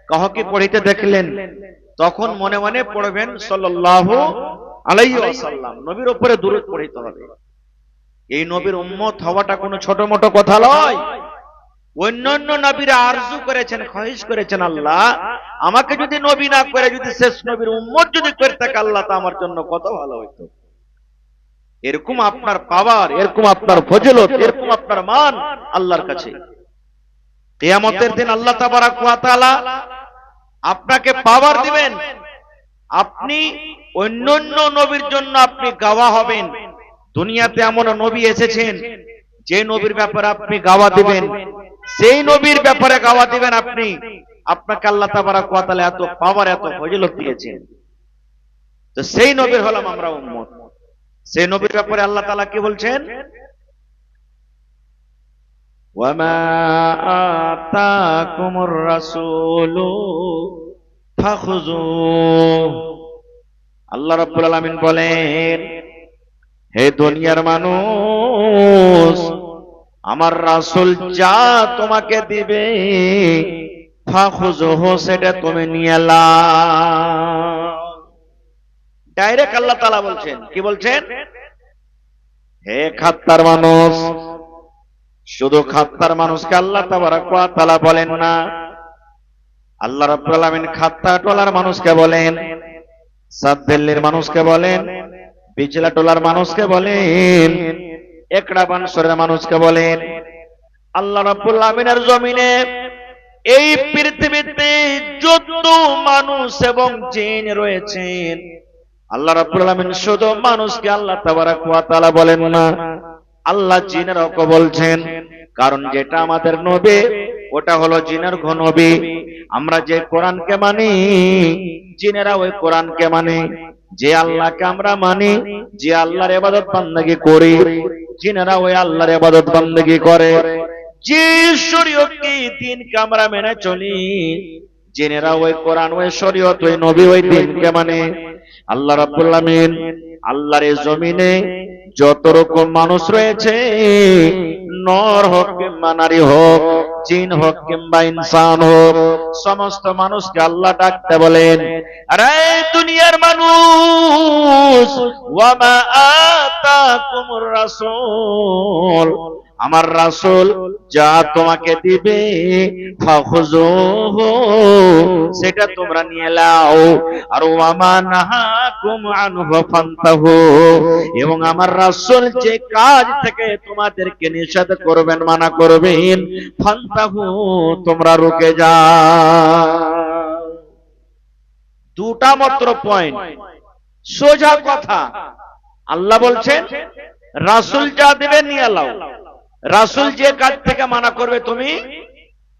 কাউকে পড়িতে দেখলেন, তখন মনে মনে পড়বেন সাল্লাল্লাহু আলাইহি ওয়াসাল্লাম, নবীর উপরে দুরূদ পড়িতে হবে। এই নবীর উম্মত হওয়াটা কোনো ছোট মোটো কথা নয়। অন্যান্য নবীরা আরজু করেছেন, খহিশ করেছেন, আল্লাহ আমাকে যদি নবী না করে যদি শেষ নবীর উম্মত যদি করে থাকে আল্লাহ, তা আমার জন্য কত ভালো হইতো। এরকম আপনার পাওয়ার, এরকম আপনার ফজিলত, এরকম আপনার মান আল্লাহর কাছে। কিয়ামতের দিন আল্লাহ তাবারাক ওয়া তাআলা আপনাকে পাওয়ার দিবেন, আপনি অন্যান্য নবীর জন্য আপনি গাওয়া হবেন। দুনিয়াতে এমন নবী এসেছেন যে নবীর ব্যাপারে আপনি গাওয়া দিবেন, সেই নবীর ব্যাপারে গাওয়া দিবেন আপনি, আপনাকে আল্লাহ তাবারাক ওয়া তাআলা এত পাওয়ার, এত ফজিলত দিয়েছেন। তো সেই নবীর হলাম আমরা উম্মত। সেই নবীর ব্যাপারে আল্লাহ তাআলা কি বলছেন? ওয়ামা আতাকুমুর রাসূলু ফাখুযুহ। আল্লাহ রাব্বুল আলামিন বলেন, হে দুনিয়ার মানুষ, আমার রাসূল যা তোমাকে দিবে ফাখুযুহু, সেটা তুমি নিয়ে নাও। ডাইরেক্ট আল্লাহ তাআলা বলছেন, কি বলছেন? হে খাত্তার মানুষ, শুধু খাত্তার মানুষকে আল্লাহ তাবারাক ওয়া তাআলা বলেন না, আল্লাহ রাব্বুল আলামিন খাত্তা টোলার মানুষকে বলেন, সাতদিল্লির মানুষকে বলেন, বিজলা টোলার মানুষকে বলেন, একড়া বানসরের মানুষকে বলেন। আল্লাহ রাব্বুল আলামিনের জমিনে এই পৃথিবীতে যত মানুষ এবং জিন রয়েছেন, আল্লাহ রাব্বুল আলামিন শুধু মানুষকে আল্লাহ তাবারাক ওয়া তাআলা বলেন না, আল্লাহ জিনেরও বলছেন। কারণ যেটা আমাদের নবী, ওটা হলো জিনের নবী। আমরা যে কোরআনকে মানি, জিনেরা ওই কোরআনকে মানে। যে আল্লাহকে আমরা মানি, যে আল্লাহর ইবাদত বান্দেগি করি, জিনেরা ওই আল্লাহর ইবাদত বান্দেগি করে। যে শরীয়ত কি দ্বীনকে আমরা মেনে চলি, জিনেরা ওই কোরআন, ওই শরীয়ত, ওই নবী, ওই দ্বীনকে মানে। আল্লাহ রাব্বুল আলামিন আল্লাহর এই জমিনে যত রকম মানুষ রয়েছে, নর হোক কিংবা নারী হোক, জিন হোক কিংবা ইনসান হোক, সমস্ত মানুষকে আল্লাহ ডাকতে বলেন, আরে দুনিয়ার মানুষ, ওয়ামা আতাকুমুর রাসূল, আমার রাসূল যা তোমাকে দিবে ফাখুযুহু, সেটা তোমরা নিয়ে নাও। আর ওয়ামা নাহাকুম আনহু ফান্তাহু, এবং আমার রাসূল যে কাজ থেকে তোমাদেরকে নিষেধ করবেন, মানা করবেন, ফান্তাহু, তোমরা রুকে যাও। দুটা মাত্র পয়েন্ট, সোজা কথা। আল্লাহ বলছেন রাসূল যা দেবে নিয়ে নাও, রাসূল যে কাজ থেকে মানা করবে তুমি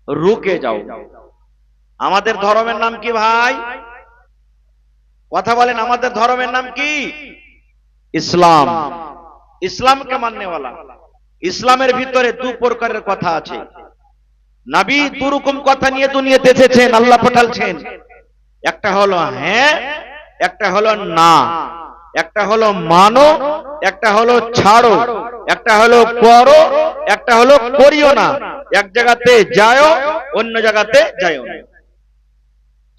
রুকে যাও। আমাদের ধর্মের নাম কি ভাই? কথা বলেন, আমাদের ধর্মের নাম কি? ইসলাম। ইসলামকে মাননেওয়ালা। ইসলামের ভিতরে দু প্রকারের কথা আছে। নবী দু রকম কথা নিয়ে দুনিয়াতে এসেছেন, আল্লাহ পাঠালছেন। একটা হলো হ্যাঁ, একটা হলো না, একটা হলো মানো, একটা হলো ছাড়ো, একটা হলো করো, একটা হলো করিও না। এক জায়গাতে যাও, অন্য জায়গাতে যাও না।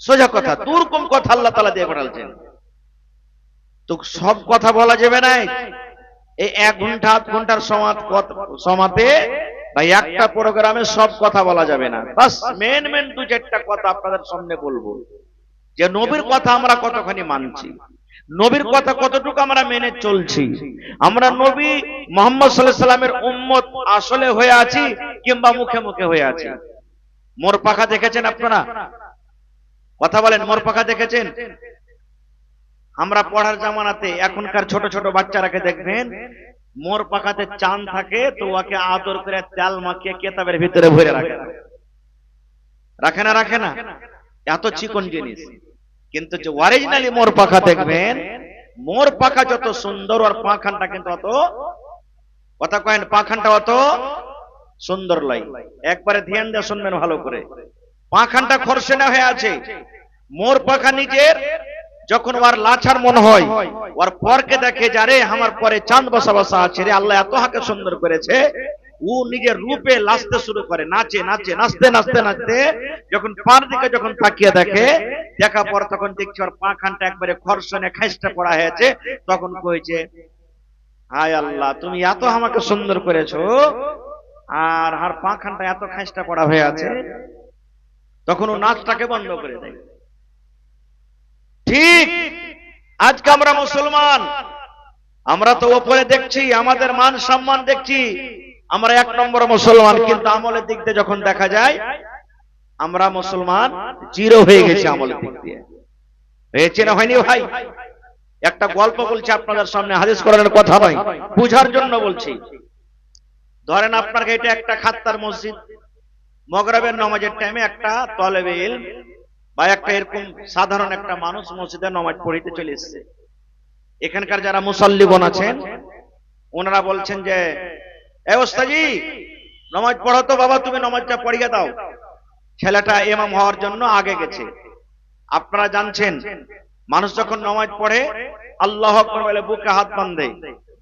সোজা কথা, দুরকম কথা আল্লাহ তাআলা দিয়ে পাঠালছেন। তো সব কথা বলা যাবে না। এই 1 ঘন্টা 8 ঘন্টার সমাতে বা একটা প্রোগ্রামে সব কথা বলা যাবে না। বাস মেন 2-4টা কথা আপনাদের সামনে বলবো, যে নবীর কথা আমরা কতখানি মানছি, নবীর কথা কতটুকু আমরা মেনে চলছি, আমরা নবী মুহাম্মদ সাল্লাল্লাহু আলাইহি সাল্লামের উম্মত আসলে হয়ে আছি কিংবা মুখে মুখে হয়ে আছি। মোর পাখা দেখেছেন আপনারা? কথা বলেন, মোর পাখা দেখেছেন? আমরা পড়ার জামানাতে এখনকার ছোট ছোট বাচ্চারাকে দেখবেন, মোর পাখাতে চাঁদ থাকে তো ওকে আদর করে তেল মাখিয়ে কেতাবের ভিতরে ভরে রাখে। রাখে না? রাখে না? এত চিকন জিনিস। কিন্তু যে অরিজিনালি মোর পাখা দেখবেন, মোর পাখা যত সুন্দর আর পাখানটা কিন্তু অত, কথা কয়েন, পাখানটা অত সুন্দর লাই। একবারে ধ্যান দিয়ে শুনবেন ভালো করে। পাখানটা খরসেনা হয়ে আছে। মোর পাখা নিজের যখন ওর লাছার মন হয়, ওর পরকে দেখে যারে আমার পরে চাঁদ বসা বসা আছে রে, আল্লাহ এত হাকে সুন্দর করেছে, ও নিজের রূপে নাচতে শুরু করে, নাচে নাচে নাচতে নাচতে নাচতে যখন পার দিকে যখন তাকিয়ে দেখে, দেখা পর তখন দেখছি ওর পাখানটা একবারে খরসনে খাইস্টা পড়া হয়েছে। তখন কইছে, হায় আল্লাহ, তুমি এত আমাকে সুন্দর করেছো আর আর পাখানটা এত খাইস্টা পড়া হয়ে আছে। তখন ও নাচটাকে বন্ধ করে দেয়। ঠিক আজকে আমরা মুসলমান, আমরা তো ওপরে দেখছি, আমাদের মান সম্মান দেখছি, আমরা 1 নম্বর মুসলমান, কিন্তু আমলের দিক দিয়ে যখন দেখা যায় আমরা মুসলমান জিরো হয়ে গেছি আমলের দিক দিয়ে। হয়েছে না হয়নি ভাই? একটা গল্প বলছি আপনাদের সামনে, হাদিস কোরআনের কথা নয়, বুঝার জন্য বলছি। ধরেন আপনার এটা একটা খাত্তার মসজিদ, মাগরিবের নামাজের টাইমে একটা তলেবে ইলম বা একটা এরকম সাধারণ একটা মানুষ মসজিদে নামাজ পড়িতে চলে এসেছে। এখানকার যারা মুসাল্লিগণ আছেন ওনারা বলছেন যে, এ ওস্তাজি নামাজ পড়ো তো বাবা, তুমি নামাজটা পড়িয়ে দাও। ছেলেটা ইমাম হওয়ার জন্য আগে গেছে। আপনারা জানছেন মানুষ যখন নামাজ পড়ে আল্লাহু আকবার বলে বুকে হাত বাঁধে,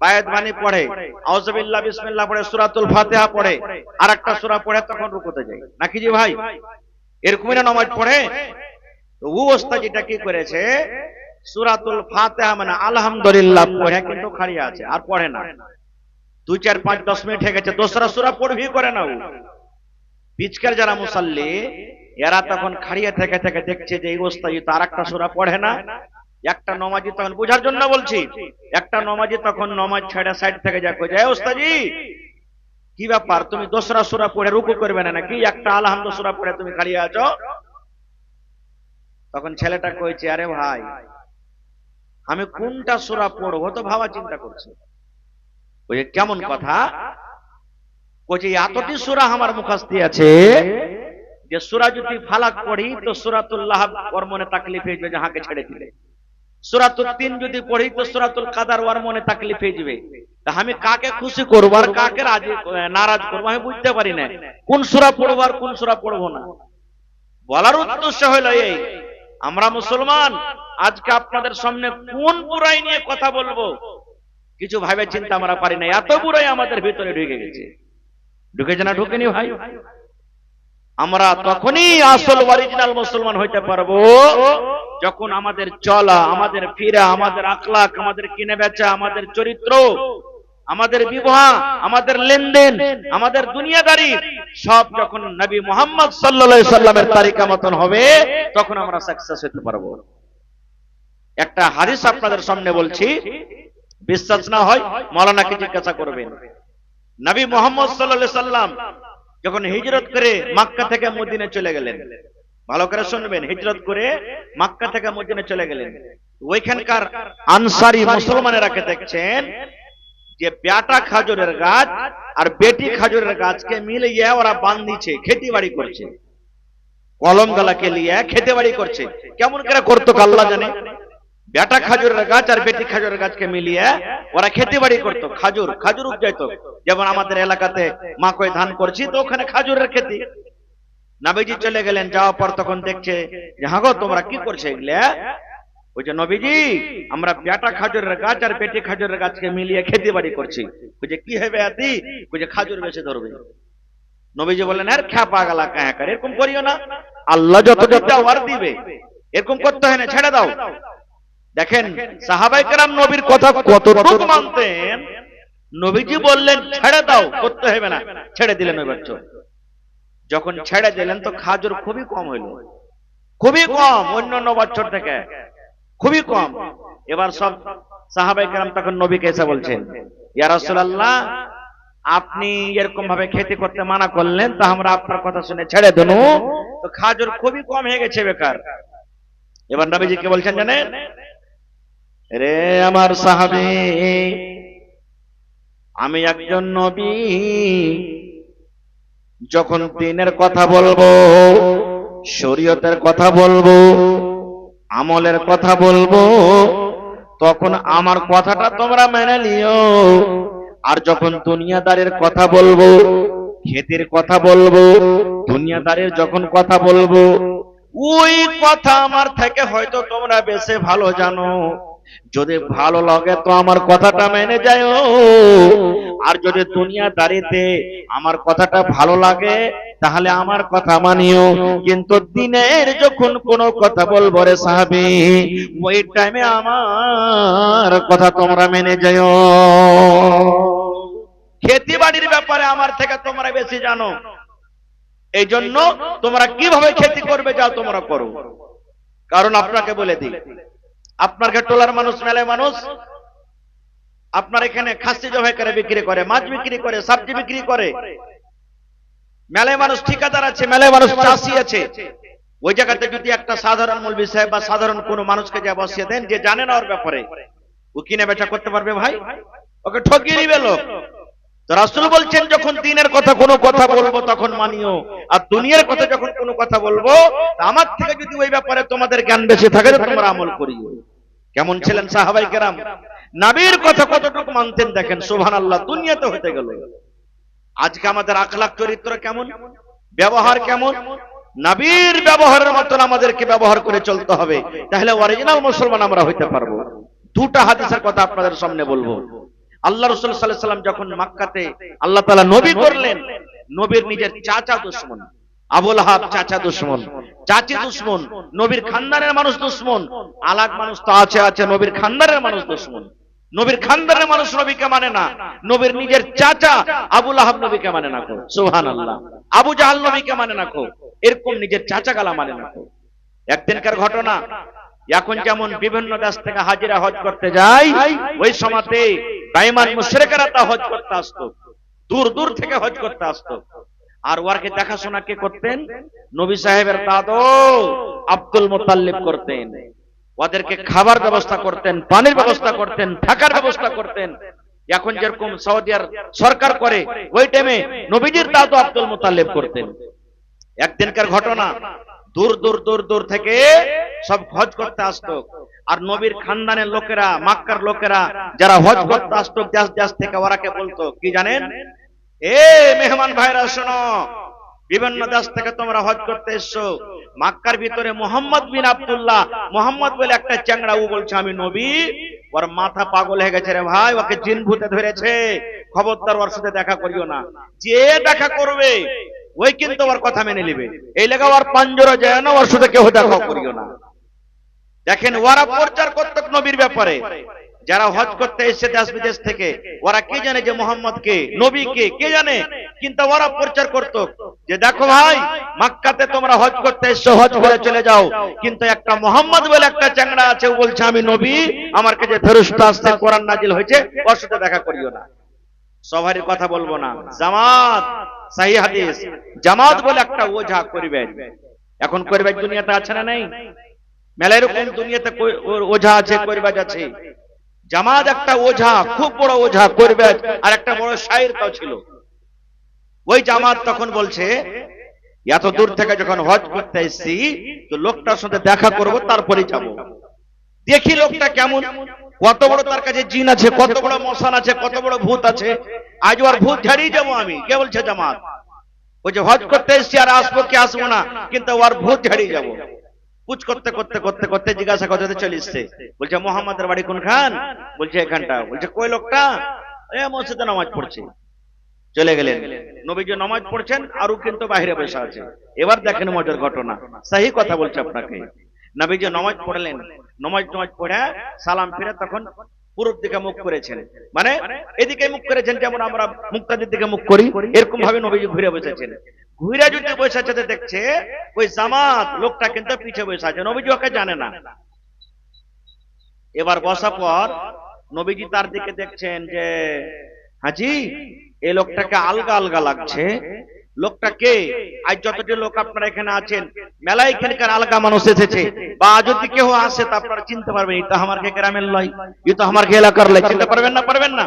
বায়াত বাণী পড়ে, আউযুবিল্লাহ বিসমিল্লাহ পড়ে, সূরাতুল ফাতিহা পড়ে, আর একটা সূরা পড়ে তখন রুকুতে যায়, নাকি জি ভাই? এরকমই না নামাজ পড়ে? তো ও ওস্তাজিটা কি করেছে, সূরাতুল ফাতিহা মানে আলহামদুলিল্লাহ পড়ে কিন্তু খাড়িয়ে আছে, আর পড়ে না। 2, 4, 5, 10 মিনিট হয়ে গেছে, দোসরা সূরা পড়বি করে না। ও পিচকার যারা মুসাল্লি এরা তখন খাড়িয়ে থেকে থেকে দেখছে যে এই ওস্তাজি তো আরেকটা সূরা পড়ে না। একটা নমাজি তখন, বুঝার জন্য বলছি, একটা নমাজি তখন নমাজ ছেড়ে সাইড থেকে যা কই যায়, ওস্তাজি কি ব্যাপার, তুমি দোসরা সূরা পড়ে রুকু করবে না নাকি? একটা আলহামদুলিল্লাহ সূরা পড়ে তুমি খাড়িয়ে আছো। তখন ছেলেটা কইছে, আরে ভাই আমি কোনটা সূরা পড়বো তো ভাবা চিন্তা করছি। ওই কেমন কথা? কইছে এতটি সূরা আমার মুখস্থ আছে যে সূরা যদি ফালাক পড়ি তো সূরাতুল লাহব ওর মনে তাকলিফ হয়ে যাবে, যাহাকে ছেড়ে দিলে। সূরাতুল তিন যদি পড়ি তো সূরাতুল কাদার ওর মনে তাকলিফ হয়ে যাবে। তা আমি কাকে খুশি করব আর কাকে রাজি নারাজ করব আমি বুঝতে পারি না, কোন সূরা পড়ব আর কোন সূরা পড়ব না। বলার উদ্দেশ্য হলো এই, আমরা মুসলমান, আজকে আপনাদের সামনে কোন বুরাই নিয়ে কথা বলবো কিছু ভাবে চিন্তা আমরা পারি না। এত বুরাই আমাদের ভিতরে ঢুকে গেছে। ঢুকেছে না ঢুকেনি ভাই? আমরা তখনই আসল অরিজিনাল মুসলমান হইতে পারবো যখন আমাদের চলা, আমাদের ফিরা, আমাদের আখলাক, আমাদের কিনে বেচা, আমাদের চরিত্র আমাদের বিবাহ, আমাদের লেনদেন, আমাদের দুনিয়াদারি সব যখন নবী মুহাম্মদ সাল্লাল্লাহু আলাইহি সাল্লামের তারিকা মতন হবে তখন আমরা সাকসেস হতে পারবো। একটা হাদিস আপনাদের সামনে বলছি, বিশ্বাস না হয় মাওলানাকে জিজ্ঞাসা করবেন। নবী মুহাম্মদ সাল্লাল্লাহু আলাইহি সাল্লাম যখন হিজরত করে মক্কা থেকে মদিনা চলে গেলেন, ভালো করে শুনবেন, হিজরত করে মক্কা থেকে মদিনা চলে গেলেন, ওইখানকার আনসারী মুসলমানেরাকে দেখছেন যে বেটা খাজুরের গাছ আর বেটি খাজুরের গাছকে মিলিয়ে ওরা বান্ধিছে, খেতি বাড়ি করছে, কলম গালাকে নিয়ে খেতে বাড়ি করছে। কেমন করে করতো আল্লাহ জানে। বেটা খাজুরের গাছ আর বেটি খাজুরের গাছকে মিলিয়ে ওরা খেতে বাড়ি করতো, খাজুর খাজুর উপজাইতো। যেমন আমাদের এলাকাতে মাকই ধান করছি তো ওখানে খাজুরের খেতি। নবীজি চলে গেলেন, যাওয়ার পর তখন দেখছে যে হাগো তোমরা কি করছে এগুলা? ওই যে নবীজি আমরা বেটা খাজুরের গাছ আর বেটি খাজুরের গাছকে মিলিয়ে খেতে বাড়ি করছি। ওই যে কি হবে আদি, ওই যে খাজুর বেশি ধরবে। নবীজি বললেন আর খ্যাপা গালা কায়া করে, এরকম করিও না, আল্লাহ যত দেওয়ার দিবে, এরকম করতে হয় না, ছেড়ে দাও। দেখেন সাহাবায়ে কেরাম নবীর কথা কতটুকু মানতেন। নবীজি বললেন ছেড়ে দাও, করতে হবে না, ছেড়ে দিলেন। ওই বাচ্চা যখন ছেড়ে দিলেন তো খাজুর খুবই কম হইল, খুবই কম, অন্যান্য বছর থেকে খুবই কম। এবার সব সাহাবায়ে কেরাম তখন নবীকে এসে বলছেন, ইয়া রাসূলুল্লাহ আপনি এরকম ভাবে খেতে করতে মানা করলেন, তা আমরা আপনার কথা শুনে ছেড়ে দেব, তো খাজুর খুবই কম হয়ে গেছে, বেকার। এবার নবীজি কে বলছেন জানেন? রে আমার সাহাবী, আমি একজন নবী, যখন দ্বীনের কথা বলবো, শরীয়তের কথা বলবো, আমলের কথা বলবো, তখন আমার কথাটা তোমরা মেনে নিও। আর যখন দুনিয়াদারের কথা বলবো, খেতের কথা বলবো, দুনিয়াদারের যখন কথা বলবো, ওই কথা আমার থেকে হয়তো তোমরা বেশি ভালো জানো। যদি ভালো লাগে তো আমার কথাটা মেনে যাও, আর যদি দুনিয়াদারিতে আমার কথাটা ভালো লাগে তাহলে আমার কথা মানিও। কিন্তু দিনের যখন কোনো কথা বলবো রে সাহাবী, ওই টাইমে আমার কথা তোমরা মেনে যাও। খেতি বাড়ির ব্যাপারে আমার থেকে তোমরা বেশি জানো, এই জন্য তোমরা কিভাবে খেতি করবে যাও তোমরা করো। কারণ আপনাকে বলে দিই, আপনার টোলার মানুষ, মেলায় মানুষ আপনার এখানে খাসি জবাই করে বিক্রি করে, মাছ বিক্রি করে, সবজি বিক্রি করে। মেলায় মানুষ ঠিকাদার আছে, মেলায় মানুষ চাষি আছে। ওই জায়গাতে যদি একটা সাধারণ মৌলভী সাহেব বা সাধারণ কোনো মানুষকে যা বসিয়ে দেন যে জানে না ওর ব্যাপারে, ও কিনে বেচা করতে পারবে ভাই? ওকে ঠকিয়ে নিবে লোক। তো রাসূল বলছেন যখন দ্বীনের কথা কোনো কথা বলবো তখন মানিও, আর দুনিয়ার কথা যখন কোনো কথা বলবো আমার থেকে যদি ওই ব্যাপারে তোমাদের জ্ঞান বেশি থাকে তো তোমরা আমল করিও। কেমন ছিলেন সাহাবায়ে কেরাম, নবীর কথা কতটুকু মানতেন দেখেন, সুবহানাল্লাহ। দুনিয়াতে হতে গেল, আজকে আমাদের আখলাক চরিত্র কেমন, ব্যবহার কেমন, নবীর ব্যবহারের মতন আমাদেরকে ব্যবহার করে চলতে হবে, তাহলে অরিজিনাল মুসলমান আমরা হইতে পারবো। দুটা হাদিসের কথা আপনাদের সামনে বলবো। আল্লাহ রাসূল সাল্লাল্লাহু আলাইহি ওয়াসাল্লাম যখন মক্কাতে আল্লাহ তাআলা নবী করলেন, নবীর নিজের চাচা দুশমন আবু লাহাব, চাচা দুশমন, চাচি দুশমন, নবীর খানদানের মানুষ দুশমন। আলাগ মানুষ তো আছে, নবীর খানদানের মানুষ দুশমন। নবীর খানদানের মানুষ নবীকে মানে না, নবীর নিজের চাচা আবু লাহাব নবীকে মানে না, সুবহানাল্লাহ। আবু জাহাল নবীকে মানে না, এরকম নিজের চাচা গালা মানে না। একদিনকার ঘটনা, এখন যেমন বিভিন্ন দেশ থেকে হাজিরা হজ করতে যায়, ওই সময়তে বেঈমান মুশরিকরা তা হজ করতে আসতো, দূর দূর থেকে হজ করতে আসতো। আর ওরকে দেখাশোনা কে করতেন? নবী সাহেবের দাদু আব্দুল মুত্তালিব করতেন। ওদেরকে খাবার ব্যবস্থা করতেন, পানির ব্যবস্থা করতেন, থাকার ব্যবস্থা করতেন। এখন যেরকম সৌদিয়ার সরকার করে, ওই টাইমে নবীজির দাদু আব্দুল মুত্তালিব করতেন। একদিনকার ঘটনা, দূর দূর দূর দূর থেকে সব হজ করতে আসতো। আর নবীর খানদানের লোকেরা, মক্কার লোকেরা যারা হজ করতে আসতো দেশ দেশ থেকে, ওরাকে বলতো কি জানেন? এ মেহমান ভাইরা শোনো, বিভিন্ন দেশ থেকে তোমরা হজ করতে এসছো, মক্কার ভিতরে মোহাম্মদ বিন আব্দুল্লাহ, মোহাম্মদ বলে একটা চ্যাংড়া, ও বলছে আমি নবী, ওর মাথা পাগল হয়ে গেছে রে ভাই, ওকে জিন ভূতে ধরেছে, খবরদার ওর সাথে দেখা করিও না। যে দেখা করবে ওই কিন্তু ওর কথা মেনে নেবে, এই লেগে ওর পাঞ্জরা যায় না, ওর সাথে কেউ দেখা করিও না। দেখেন ওরা প্রচার করত নবীর ব্যাপারে, যারা হজ করতে এসেছে দেশ বিদেশ থেকে, ওরা কে জানে যে মোহাম্মদ কে, নবী কে, কে জানে? কিন্তু ওরা প্রচার করত যে দেখো ভাই, মক্কাতে তোমরা হজ করতে এসছো, হজ করে চলে যাও, কিন্তু একটা মোহাম্মদ বলে একটা চ্যাংড়া আছে, ও বলছে আমি নবী, আমার কাছে ফেরেশতা আসতে কোরআন নাজিল হয়েছে, ওর সাথে দেখা করিও না। সবারই কথা বলবো না। জামাত, সহিহ হাদিস, জামাত বলে একটা ওঝা করবে। এখন করবে দুনিয়াতে আছে না নেই? মেলা এরকম দুনিয়াতে ওঝা আছে, করবাজ আছে। জামাত একটা ওঝা, খুব বড় ওঝা করবাজ, আর একটা বড় শায়ের তাও ছিল। ওই জামাত তখন বলছে এত দূর থেকে যখন হজ করতে এসেছি, তো লোকটার সাথে দেখা করব, তারপরে যাব, দেখি লোকটা কেমন, কত বড় তার কাছে জিন আছে, কত বড় মশান আছে, কত বড় ভূত আছে, আজ ওর ভূত ঝাড়িয়ে যাবো আমি। কে বলছে? জামাত। ওই যে হজ করতে এসেছি, আর আসবো কি আসবো না, কিন্তু ওর ভূত ঝাড়িয়ে যাবো। পুছ করতে করতে করতে করতে জিজ্ঞাসা করতে চলে এসছে। বলছে মোহাম্মদের বাড়ি কোনখান? বলছে এখানটা। বলছে কই লোকটা? এ মসজিদে নামাজ পড়ছে। চলে গেলেন। নবীজি নামাজ পড়ছেন, আর ও কিন্তু বাইরে বসে আছে। এবার দেখেন মজার ঘটনা, সহি কথা বলছে আপনাকে। নবীজি নামাজ পড়লেন, নামাজ পড়ে সালাম ফিরে তখন পূর্ব দিকে মুখ করেছেন, মানে এদিকে মুখ করেছেন, যেমন আমরা মুক্তাদির দিকে মুখ করি, এরকম ভাবে নবীজি ঘুরে বসেছেন। ঘুরে যদি বসে আছে, দেখছে ওই জামাত লোকটা কিন্তু পিছে বসে আছে, নবীজি ওকে জানে না। এবার বসা পর নবীজি তার দিকে দেখছেন যে হাজি, এই লোকটাকে আলগা আলগা লাগছে। লোকটা কে? আজ যতটি লোক আপনারা এখানে আছেন, মেলা এখানকার আলগা মানুষ এসেছে, বা যদি কেউ আসে তা আপনারা চিনতে পারবেন, এটা আমার গ্রামের লয়, এটা আমার এলাকার লয়, চিনতে পারবেন না? পারবেন না।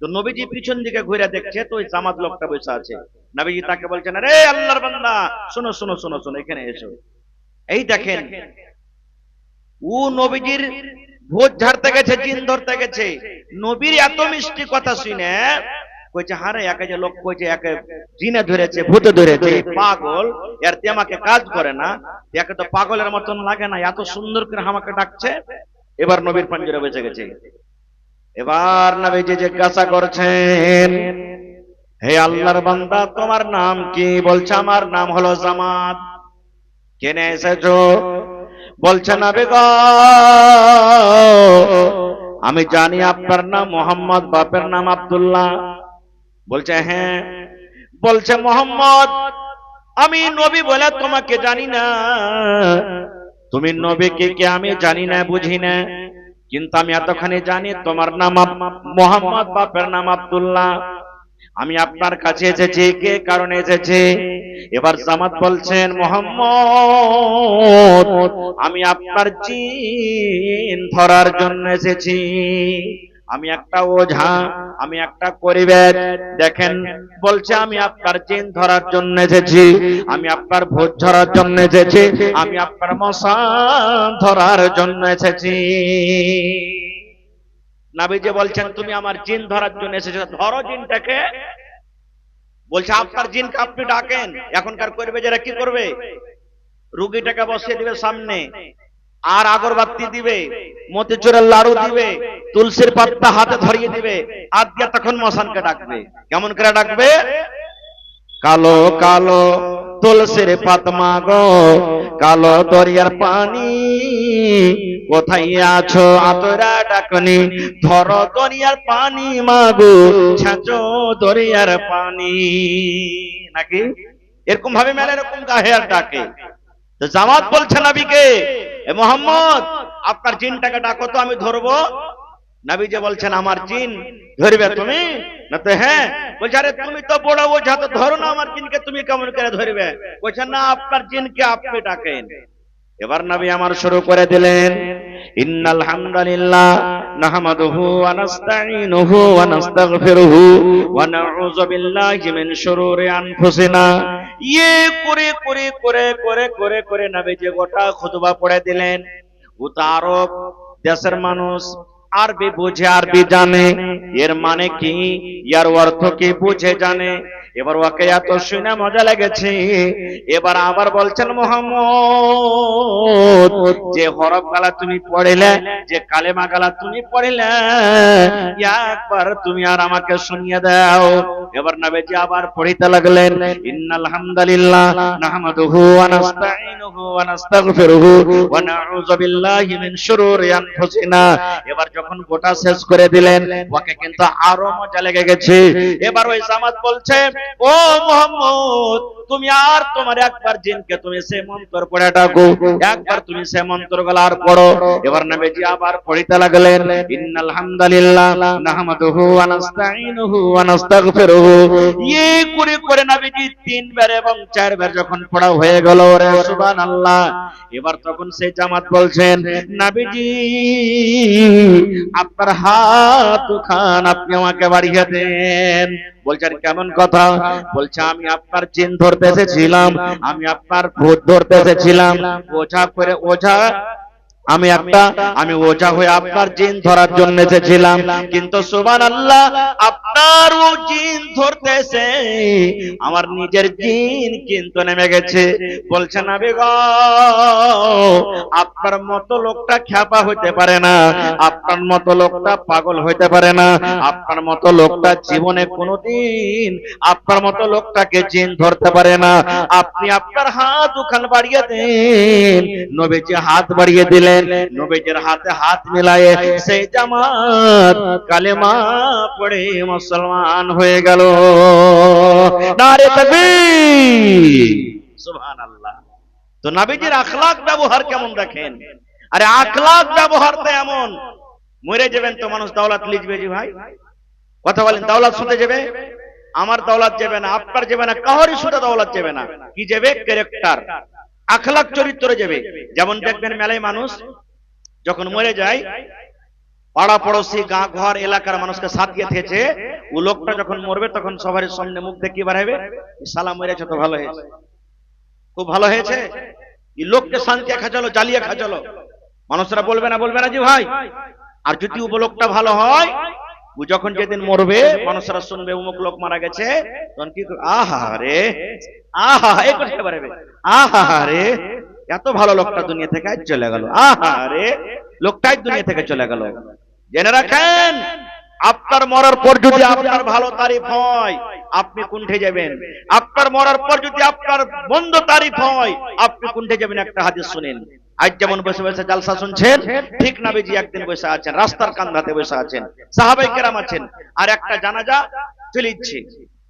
তো নবীজি পিছন দিকে ঘুরে দেখছে, তো ওই জামাত লোকটা বসে আছে। নবীজি তাকে বলছেন, আরে আল্লাহর বান্দা, শোনো শোনো শোনো শোনো, এখানে এসো। এই দেখেন, ও নবীজির ভূত ঝাড়তে গেছে, জিন ধরতে গেছে। নবীর এত মিষ্টি কথা শুনে কইছে, হারে একে যে লোক কইছে একে জিনে ধরেছে, ভূতে ধরেছে, পাগল, এর আমাকে কাজ করে না, একে তো পাগলের মতন লাগে না, এত সুন্দর করে আমাকে ডাকছে। এবার নবীর পাঞ্জরে বেঁচে গেছে। এবার নবীজি জিজ্ঞাসা করছেন, হে আল্লাহর বান্দা, তোমার নাম কি? বলছে আমার নাম হলো জামাত। কেনে এসেছো? বলছে নবী গো, আমি জানি আপনার নাম মোহাম্মদ, বাপের নাম আব্দুল্লাহ। বলছে হ্যাঁ। বলছে মোহাম্মদ, আমি নবী বলে তোমাকে জানি না, তুমি নবীকে কে আমি জানি না, বুঝি না, কিন্তু আমি এতখানি জানি তোমার নাম মোহাম্মদ, বাপের নাম আব্দুল্লাহ। আমি আপনার কাছে এসেছি কে কারণে এসেছি? এবার জামাত বলছেন, মোহাম্মদ, আমি আপনার জিন ধরার জন্য এসেছি। আমি একটা ওঝা, আমি একটা করিবেদ। দেখেন, বলছে আমি আপনার জিন ধরার জন্য এসেছি, আমি আপনার ভূত ধরার জন্য এসেছি, আমি আপনার মশান ধরার জন্য এসেছি। নবীজি বলছেন, তুমি আমার জিন ধরার জন্য এসেছো, ধরো জিনটাকে। বলছে আপনার জিনকে আপনি ডাকেন। এখনকার করবে যারা কি করবে, রুগীটাকে বসিয়ে দিবে সামনে, আর আগরবাতি দিবে, মতিচুরের লাড়ু দিবে, তুলসীর পাতা হাতে ধরিয়ে দিবে, আর দিয়া তখন মশানকে ডাকবে। কেমন করে ডাকবে? কালো কালো তুলসীর পাতমা গো, কালো দরিয়ার পানি, কোথায় আছো আতরা ডাকনি, ধরো দরিয়ার পানি মাগো, ছাঁচো দরিয়ার পানি। নাকি এরকম ভাবে মেলা এরকম গায়ে আর ডাকে। তো জামাত বলছে নবীকে, এ মোহাম্মদ, আপনার জিনটাকে ডাকো তো, আমি ধরবো। নবীজি বলছেন, আমার জিন ধরবে তুমি? না তো হ্যাঁ। বলছে, আরে তুমি তো বড় ওঝা, তো ধরো না আমার জিনকে, তুমি কেমন করে ধরবে? বলছেন, না, আপনার জিনকে আপনি ডাকেন। এবার নবী আমার শুরু করে দিলেন, ইন্নাল হামদালিল্লাহ নাহমাদুহু ওয়া নাস্তাঈনুহু ওয়া নাস্তাগফিরুহু ওয়া নাউযু বিল্লাহি মিন শুরুরি আনফুসিনা। ইয়ে করে করে করে করে করে করে নবীজি গোটা খুতবা পড়ে দিলেন। ও তো আরব দেশের মানুষ, আরবি বুঝে, আরবি জানে, এর মানে কি, এর অর্থ কি বুঝে জানে। এবার ওকে এত শুনে মজা লেগেছে, এবার আবার বলছেন মুহাম্মদ যে হরফ গালা তুমি পড়িলে, যে কালেমা গালা তুমি পড়িলে, একবার তুমি আর আমাকে শুনিয়ে দাও। এবার নবীজি আবার পড়িতে লাগলেন, ইন্নাল হামদালিল্লাহ নাহমাদুহু ওয়া নাস্তাঈনুহু ওয়া নাস্তাগফিরুহু ওয়া নাউযু বিল্লাহি মিন শুরুরি আনফুসিনা। এবার যখন গোটা শেষ করে দিলেন, ওকে কিন্তু আরো মজা লেগে গেছে। এবার ওই জামাত বলছে, ও মুহাম্মদ, তুমি আর তোমার একবার জিনকে তুমি সে মন্ত্র পড়ে ডাকো, একবার তুমি সে মন্ত্র গলার পড়ো। এবার নবীজি আবার পড়িতে লাগলেন, ইন্নাল হামদালিল্লাহ নাহমাদুহু ওয়া নাস্তাঈনুহু ওয়া নাস্তাগফিরুহু। এই করে করে নবীজি 3 বার এবং 4 বার যখন পড়া হয়ে গেল, রে সুবহানাল্লাহ, এবার তখন সেই জামাত বলছেন, নবীজি আপনার হাত খান আপনি আমাকে বাড়িয়ে দেন। বলছেন কেমন কথা? বলছে আমি আপনার জিন ধরতে এসেছিলাম, আমি আপনার ভূত ধরতে এসেছিলাম, ওঝা করে ওঝা আমি ওঝা হয়ে আপনার জিন ধরার জন্য এসেছিলাম, কিন্তু সুবহানাল্লাহ আপনার ও জিন ধরতে এসে আমার নিজের জিন কিন্তু নেমে গেছে। বলছেন নবী গো, আপনার মতো লোকটা খ্যাপা হইতে পারে না, আপনার মতো লোকটা পাগল হইতে পারে না, আপনার মতো লোকটা জীবনে কোনোদিন আপনার মতো লোকটাকে জিন ধরতে পারে না। আপনি আপনার হাত ওখানে বাড়িয়ে দেন। নবীজি হাত বাড়িয়ে দিলেন, নবীজির হাতে হাত মিলায়ে সেই জামাত কালেমা পড়ে মুসলমান হয়ে গেল। নারে তাকবীর, সুবহানাল্লাহ। তো নবীজির আখলাক ব্যবহার কেমন দেখেন। আরে আখলাক ব্যবহার তো এমন, মরে যাবেন তো মানুষ দৌলত লিখবে জি ভাই, কথা বলেন, দৌলত শুতে যাবে, আমার দৌলত যাবে না, আপনার যাবে না, কারোরই শুতে দৌলত যাবে না। কি যাবে? ক্যারেক্টার, আখলাক, চরিত্র যাবে। যেমন দেখবেন মেলায় মানুষ যখন মরে যায়, পাড়া পড়োশি গাঁ ঘর এলাকার মানুষকে সাথিয়ে থেছে, ও লোকটা যখন মরবে তখন সবার সামনে মুখ দেখি বাড়াবে, সালাম মরেছে তো ভালো হয়েছে, খুব ভালো হয়েছে, এই লোককে শান্তি খাচালো, জ্বালিয়ে খাচালো। মানুষরা বলবে না জি ভাই। আর যদি উপলোকটা ভালো হয়, ও যখন যেদিন মরবে মানুষরা শুনবে অমুক লোক মারা গেছে, তখন কি আহা রে, আহা এই করতে পারবে, আহা রে এত ভালো লোকটা দুনিয়া থেকে আজ চলে গেল, আহা রে লোকটাই দুনিয়া থেকে চলে গেল। জেনে রাখেন, আপনার মরার পর যদি আপনার ভালো তারিফ হয় আপনি কুণ্ঠে যাবেন, আপনার মরার পর যদি আপনার মন্দ তারিফ হয় আপনি কুণ্ঠে যাবেন। একটা হাদিস শুনেন, আজ যেমন বসে বসে জালসা শুনছেন, ঠিক নবীজি একদিন বসে আছেন, রাস্তার কান্দাতে বসে আছেন, সাহাবায়ে কেরাম আছেন, আর একটা জানাজা চলিচ্ছে,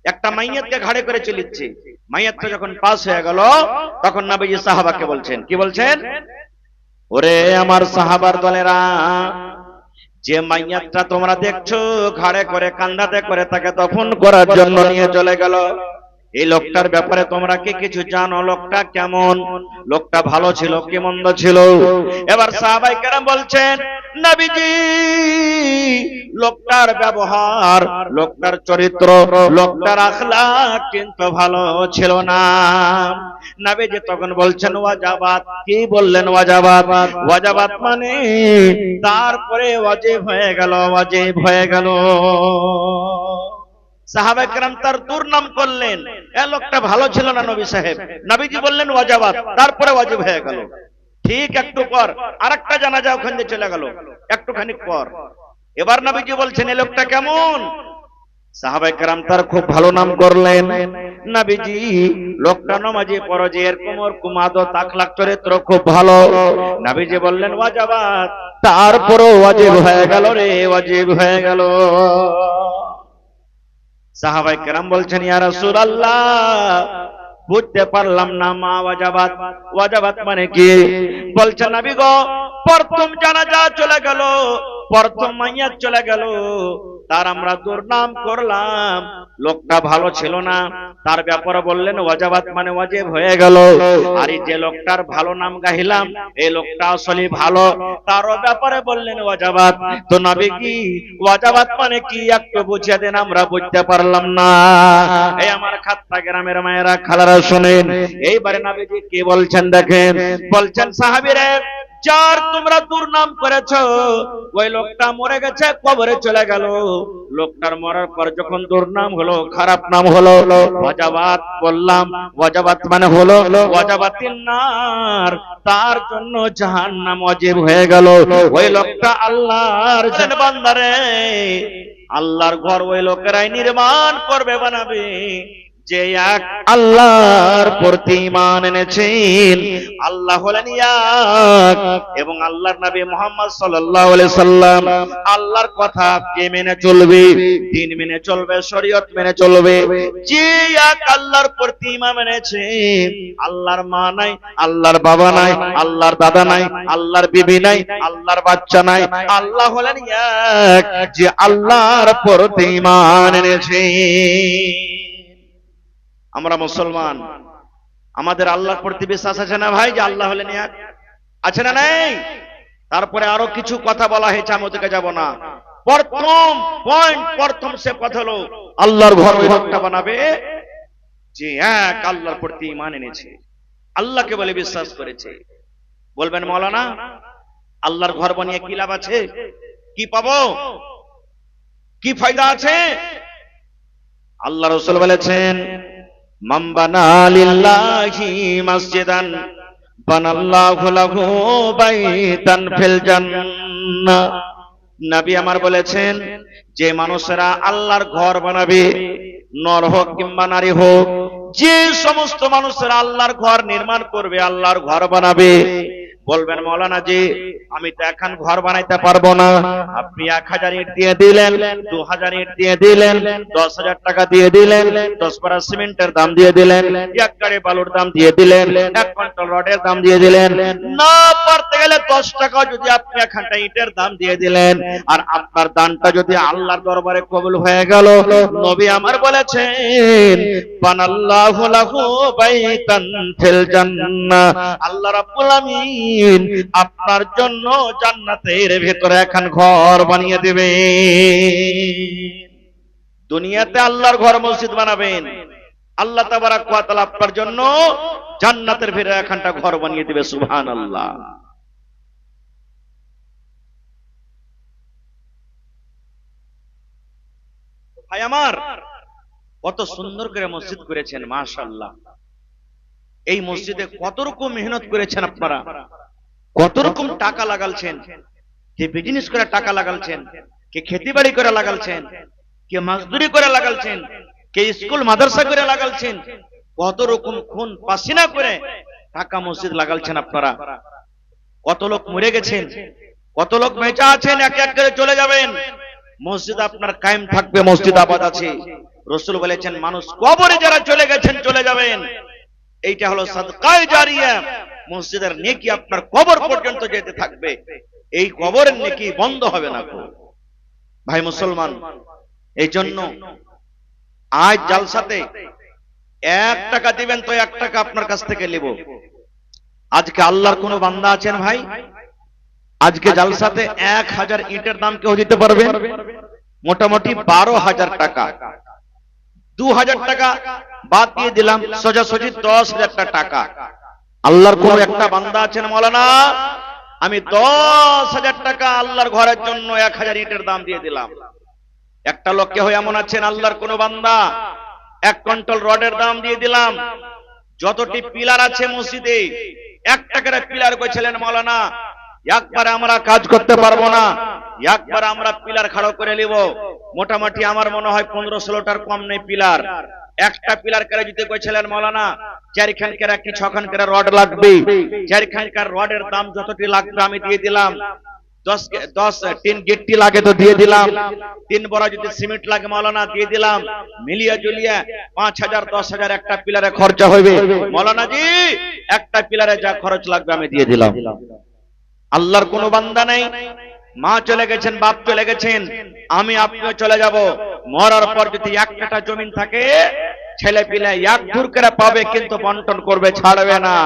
একটা মাইয়াতকে ঘাড়ে করে চলিচ্ছে। মাইয়াতটা যখন পাস হয়ে গেল তখন নবীজি সাহাবাকে বলছেন, কি বলছেন? ওরে আমার সাহাবার দলেরা, যে মাইয়াতটা তোমরা দেখছো ঘাড়ে করে কান্দাতে করে তাকে দফন করার জন্য নিয়ে চলে গেল, এই লোকটার ব্যাপারে তোমরা কি কিছু জানো? লোকটা কেমন? লোকটা ভালো ছিল কি মন্দ ছিল? এবার সাহাবায়ে কেরাম বলছেন, নবীজি লোকটার ব্যবহার, লোকটার চরিত্র, লোকটার আখলাক কিন্তু ভালো ছিল না। নবীজি তখন বলছেন ওয়াজাবাত। কি বললেন? ওয়াজাবাত। ওয়াজাবাত মানে তারপরে ওয়াজিব হয়ে গেল, ওয়াজিব হয়ে গেল। সাহাবায়ে কেরাম তার দুর্নাম করলেন, এ লোকটা ভালো ছিল না নবী সাহেব। নবীজি বললেন ওয়াজাবাত, তারপরে ওয়াজিব হয়ে গেল। ঠিক একটু পর আরেকটা জানাজা ওখানে চলে গেল, একটুখানি পর। এবার নবীজি বলছেন এই লোকটা কেমন? সাহাবায়ে কেরাম তার খুব ভালো নাম করলেন। নবীজি লোকটা নামাজি পড়ে, এরকম ওরকম আদত আখলাক চরিত্র খুব ভালো। নবীজি বললেন ওয়াজাবাত, তারপরও ওয়াজিব হয়ে গেল রে, ওয়াজিব হয়ে গেল। সাহাবায়ে কেরাম বলছেন ইয়া রাসূলুল্লাহ, বুঝতে পারলাম না মা ওয়াজাবাত, ওয়াজাবাত মানে কি? বলছেন নবী গো, প্রথম জানাজা চলে গেল, প্রথম মাইয়াত চলে গেল, তার আমরা দুর্নাম করলাম, লোকটা ভালো ছিল না, তার ব্যাপারে বললেন ওয়াজাবাত মানে ওয়াজিব হয়ে গেল। আর এই যে লোকটার ভালো নাম গাইলাম, এই লোকটা আসলে ভালো, তারও ব্যাপারে বললেন ওয়াজাবাত। তো নবী কি ওয়াজাবাত মানে কি একটু বুঝিয়ে দেন, আমরা বুঝতে পারলাম না। এই আমার খাতটা গ্রামের মায়েরা খালারা শুনেন, এইবারে নবীজি কি বলছেন দেখেন। বলছেন সাহাবীরা, যার তোমরা দুর্নাম করেছো ওই লোকটা মরে গেছে, কবরে চলে গেল। লোকটার মরার পর যখন দুর্নাম হলো, খারাপ নাম হলো, ওয়াজাবাত বললাম, ওয়াজাবাত মানে হলো ওয়াজাবাতিন নার, তার জন্য জাহান্নাম ওয়াজিব হয়ে গেল। ওই লোকটা আল্লাহর বান্দারে, আল্লাহর ঘর ওই লোকেরাই নির্মাণ করবে, বানাবে যে এক আল্লাহর প্রতি ঈমান এনেছেন। আল্লাহ হলেন এক, এবং আল্লাহর নবী মুহাম্মদ সাল্লাল্লাহু আলাইহি সাল্লাম আল্লাহর কথা কে মেনে চলবে, দ্বীন মেনে চলবে, শরীয়ত মেনে চলবে। যে এক আল্লাহর প্রতি ঈমান এনেছে, আল্লাহর মা নাই, আল্লাহর বাবা নাই, আল্লাহর দাদা নাই, আল্লাহর বিবি নাই, আল্লাহর বাচ্চা নাই, আল্লাহ হলেন এক, যে আল্লাহর প্রতি ঈমান এনেছে। আমরা মুসলমান, আমাদের আল্লাহর প্রতি বিশ্বাস আছে না ভাই, যে আল্লাহ হলেন এক? আছে না নাই? তারপরে আরো কিছু কথা বলা হয়েছে, আমি ওদিকে যাব না। প্রথম পয়েন্ট, প্রথম সে কথা হলো আল্লাহর ঘর ওই লোকটা বানাবে যে এক আল্লাহর প্রতি ঈমান এনেছে, আল্লাহকে বলে বিশ্বাস করেছে। বলবেন মাওলানা, আল্লাহর ঘর বানিয়ে কি লাভ আছে, কি পাবো, কি ফায়দা আছে? আল্লাহ রাসূল বলেছেন, মান বানা লিল্লাহি মসজিদান বানাল্লাহু লাহু বাইতান ফিল জান্নাহ। নবী আমার বলেছেন, যে মানুষেরা আল্লাহর ঘর বানাবে, নর হোক কিংবা নারী হোক, যে সমস্ত মানুষেরা আল্লাহর ঘর নির্মাণ করবে, আল্লাহর ঘর বানাবে। বলবেন মাওলানা জি, আমি তো এখন ঘর বানাইতে পারবো না। আপনি 1000 ইট দিয়ে দিলেন, 2000 ইট দিয়ে দিলেন, 10,000 টাকা দিয়ে দিলেন, 10 পারা সিমেন্টের দাম দিয়ে দিলেন, 1 গাড়ি বালুর দাম দিয়ে দিলেন, 1 কুইন্টাল রডের দাম দিয়ে দিলেন, না পারতে গেলে 10 টাকা যদি আপনি এখানটা ইটের দাম দিয়ে দিলেন, আর আপনার দানটা যদি আল্লাহর দরবারে কবুল হয়ে গেল, নবী আমার বলেছেন, বানাল্লাহু লাহু বাইতান ফিল জান্নাহ, আল্লাহ রাব্বুল আলামিন আপনার জন্য জান্নাতের ভেতরে এখন ঘর বানিয়ে দেবে। দুনিয়াতে আল্লাহর ঘর মসজিদ বানাবেন, আল্লাহ তাবারাক ওয়া তাআলা আপনার জন্য জান্নাতের ভেতরে এখানটা ঘর বানিয়ে দেবে। সুবহানাল্লাহ। ভাই আমার, কত সুন্দর করে মসজিদ করেছেন, মাশাআল্লাহ। এই মসজিদে কত রকম মেহনত করেছেন আপনারা, কত রকম টাকা লাগালছেন। কে বিজনেস করে টাকা লাগালছেন, কে খেতিবাড়ি করে লাগালছেন, কে মজদুরি করে লাগালছেন, কে স্কুল মাদ্রাসা করে লাগালছেন, কত রকম খুন পাসিনা করে টাকা মসজিদ লাগালছেন আপনারা। কত লোক মরে গেছেন, কত লোক বেঁচে আছেন, এক এক করে চলে যাবেন। মসজিদ আপনার কায়েম থাকবে, মসজিদ আবাদ আছে। রাসূল বলেছেন, মানুষ কবরে যারা চলে গেছেন চলে যাবেন, এইটা হলো সাদকায়ে জারিয়া। মসজিদের নেকি আপনার কবর পর্যন্ত যেতে থাকবে, এই কবরের নেকি বন্ধ হবে না। ভাই মুসলমান, এই জন্য আজ জালসাতে 1 টাকা দিবেন তো 1 টাকা আপনার কাছ থেকে নেব। আজকে আল্লাহর কোন বান্দা আছেন ভাই, আজকে জালসাতে 1000 ইটের দাম কেউ দিতে পারবে? মোটামুটি 12,000 টাকা। 2,000 টাকা বাদ দিয়ে দিলাম, সোজাসুজি 10,000 টাকা। আল্লাহর কোন একটা বান্দা আছেন মাওলানা, আমি 10,000 টাকা আল্লাহর ঘরের জন্য 1000 ইটের দাম দিয়ে দিলাম? একটা লোক কে হয়ে এমন আছেন, আল্লাহর কোন বান্দা 1 কুইন্টাল রডের দাম দিয়ে দিলাম? যতটি পিলার আছে মসজিদে, 1 টাকার পিলার কইছিলেন মাওলানা, একবারে আমরা কাজ করতে পারবো না, একবারে আমরা পিলার খাড়ো করে নিব। মোটামুটি আমার মনে হয় 15-16টার কম নেই পিলার। একটা পিলার করে দিতে কইছিলেন মাওলানা, 4 খানকার কি 6 খানকার রড লাগবে। 4 খানকার রডের দাম যতটি লাগবে আমি দিয়ে দিলাম। 10 টিন গিট্টি লাগে তো দিয়ে দিলাম। 3 বড় যদি সিমেন্ট লাগে মাওলানা দিয়ে দিলাম। মিলিয়ে জুলিয়ে 5,000 10,000 একটা পিলারে খরচা হবে। মাওলানা জি, একটা পিলারে যা খরচ লাগবে আমি দিয়ে দিলাম। আল্লাহর কোন বান্দা নেই, মা চলে গেছেন, বাপ চলে গেছেন, আমি আপনিও চলে যাব। মরার পর যদি 1 কাঠা জমিন থাকে, ছেলে পিলে 1 ধুর করে পাবে, কিন্তু বন্টন করবে, ছাড়বে না।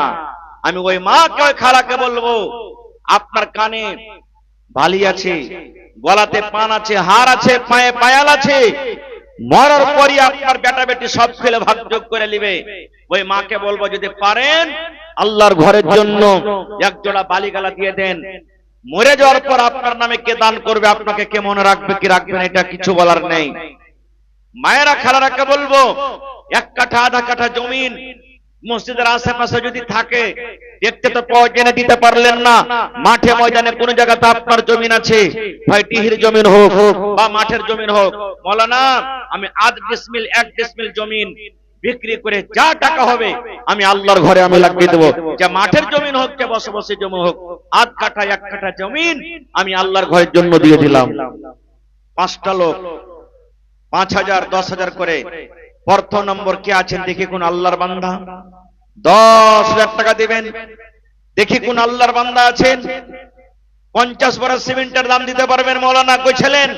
আমি ওই মাকে ওই খালাকে বলবো, আপনার কানে বালি আছে, গলাতে পান আছে, হার আছে, পায়ে পায়াল আছে, মরার পরই আপনার বেটা বেটি সব ছেলে ভাগ যোগ করে নিবে। ওই মাকে বলবো যদি পারেন আল্লাহর ঘরের জন্য এক জোড়া বালিগালা দিয়ে দেন। মরে যাওয়ার পর আপনার নামে কে দান করবে, আপনাকে কে মনে রাখবে কি রাখবে না, এটা কিছু বলার নেই। মায়েরা খালারাকে বলবো, 1 কাঠা আধা কাঠা জমিন মসজিদের আশেপাশে যদি থাকে, দেখতে তো জেনে দিতে পারলেন না, মাঠে ময়দানে কোন জায়গাতে আপনার জমিন আছে, ভাই টিহির জমিন হোক বা মাঠের জমিন হোক, মৌলানা আমি আধ ডিসমিল 1 ডিসমিল জমিন বিক্রি করে যা টাকা হবে আমি আল্লাহর ঘরে আমি লাগিয়ে দেবো। যে মাঠের জমিন হোক, যে বসবাসী জমি হোক, আধ কাঠা 1 কাঠা জমিন আমি আল্লাহর ঘরের জন্য দিয়ে দিলাম। 5টা লোক 5,000 10,000 করে। প্রথম নম্বর কে আছেন দেখি কোন আল্লাহর বান্দা, 10,000 টাকা দিবেন। দেখি কোন আল্লাহর বান্দা আছেন 50 বড় সিমেন্টের দাম দিতে পারবেন। মৌলানা কইছিলেন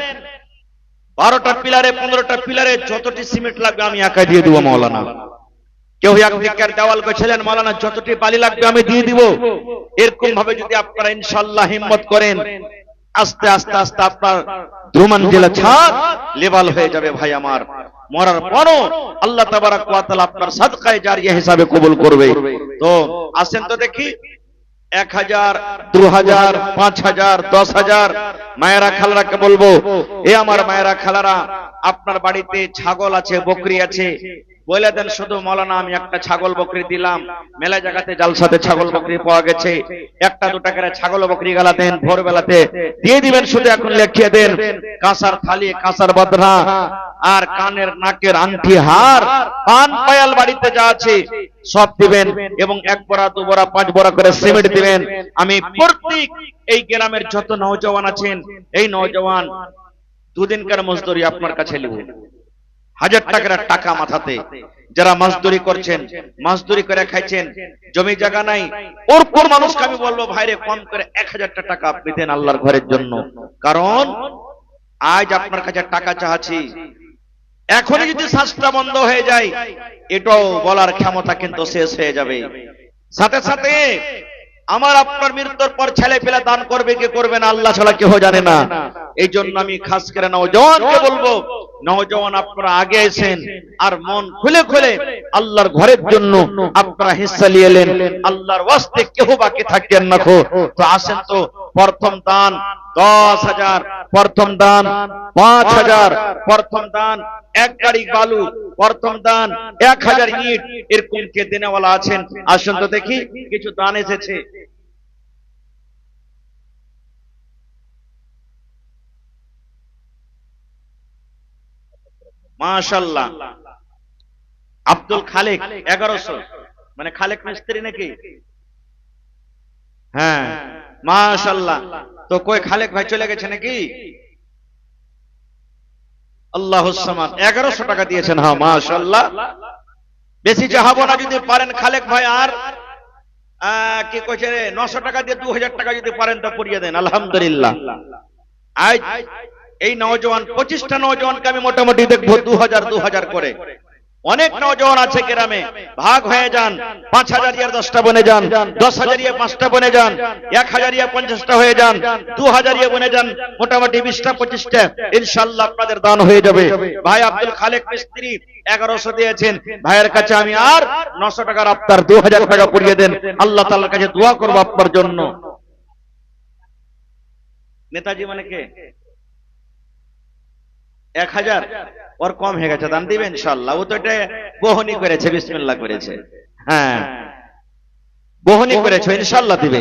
12টা পিলারে 15টা পিলারে যতটি সিমেন্ট লাগবে আমি একাই দিয়ে দেবো মৌলানা। কেউ এক দিকের দেওয়াল কইছিলেন মৌলানা যতটি বালি লাগবে আমি দিয়ে দিব। এরকম ভাবে যদি আপনারা ইনশাআল্লাহ হিম্মত করেন, আস্তে আস্তে আস্তে আপনার দুমানজিলা ছাদ লেভেল হয়ে যাবে ভাই আমার। মরার পরও আল্লাহ তাবারাক ওয়া তাআলা আপনার সাদকায়ে জারিয়া হিসাবে কবুল করবে। তো আসেন তো দেখি 1,000 2,000 5,000 10,000। মায়েরা খালারাকে বলবো, এ আমার মায়েরা খালারা, আপনার বাড়িতে ছাগল আছে বকরি আছে, বলে দেন শুধু মৌলানা আমি একটা ছাগল বকরি দিলাম। মেলা জায়গাতে জালসাতে ছাগল বকরি পাওয়া গেছে, 1-2 করে ছাগল বকরি গালা দেন, ভোরবেলাতে দিয়ে দিবেন। শুধু এখন লিখিয়ে দেন কাঁসার থালি, কাঁসার বদনা আর কানের নাকের আংটি হার পান পায়াল বাড়িতে যা আছে সব দিবেন, এবং 1 বড়া 2 বড়া 5 বড়া করে সিমেন্ট দিবেন। আমি প্রত্যেক এই গ্রামের যত নওজওয়ান আছেন, এই নওজওয়ান 2 দিনকার মজদুরি আপনার কাছে নেব। 1000 টাকার টাকা মাথাতে যারা মজদুরি করছেন, মজদুরি করে খাইছেন, জমি জায়গা নাই, ওরকম মানুষকে আমি বলবো ভাইরে কম করে 1000 টাকা আপনি দেন আল্লাহর ঘরের জন্য। কারণ আজ আপনার কাছে টাকা চাচ্ছি, এখনই যদি শ্বাসটা বন্ধ হয়ে যায় এটাও বলার ক্ষমতা কিন্তু শেষ হয়ে যাবে। সাথে সাথে আমার আপনার মৃত্যুর পর ছেলে পেলে দান করবে কি করবে না আল্লাহ ছাড়া কেউ জানে না। এই জন্য আমি খাস করে নওজওয়ানকে বলবো, নওজওয়ান আপনারা আগে এসেন আর মন খুলে খুলে আল্লাহর ঘরের জন্য আপনারা হিস্সা নিয়ে এলেন। আল্লাহর ওয়াস্তে কেউ বাকি থাকবেন না। তো আসেন তো, প্রথম দান 10,000, প্রথম দান 5,000, প্রথম দান 1 গাড়ি বালু, প্রথম দান 1,000 ইট, এরকম কে দেনেওয়ালা আছেন? আসেন তো দেখি কিছু দান এসেছে। মাশাআল্লাহ, আব্দুল খালেক 1100, মানে খালেক মিস্ত্রি নাকি? হ্যাঁ মাশাআল্লাহ। তো কই খালেক ভাই চলে গেছে নাকি? আল্লাহুস সামাদ 1100 টাকা দিয়েছেন। হ্যাঁ মাশাআল্লাহ, বেশি চাহাবো না যদি পারেন খালেক ভাই। আর কি কইছে রে 900 টাকা দিয়ে 2000 টাকা যদি পারেন তা করিয়ে দেন আলহামদুলিল্লাহ। আজ এই নওজওয়ান 25টা নওজওয়ানকে আমি মোটামুটি দেখবো 2000 করে। অনেক নওজওয়ান আছে গ্রামে, ভাগ হয়ে যান, 5,000 ইয়ার 10টা বনে যান, 10,000 ইয়া 5টা বনে যান, 1,000 ইয়া 50টা হয়ে যান, 2,000 ইয়া বনে যান, মোটামুটি 20টা 25টা ইনশাআল্লাহ আপনাদের দান হয়ে যাবে। ভাই আব্দুল খালেক মিস্ত্রি 1100 দিয়েছেন, ভাইয়ের কাছে আমি আর 900 টাকার আপনার 2000 টাকা পড়িয়ে দেন। আল্লাহ তাআলার কাছে দোয়া করব আপনার জন্য। নেতাজি মানে কে? 1000 ওর কম হয়ে গেছে, দান দিবেন ইনশাআল্লাহ। ও তো এটা বহনি করেছে, বিসমিল্লাহ করেছে। হ্যাঁ বহনি করেছে, ইনশাআল্লাহ দিবে।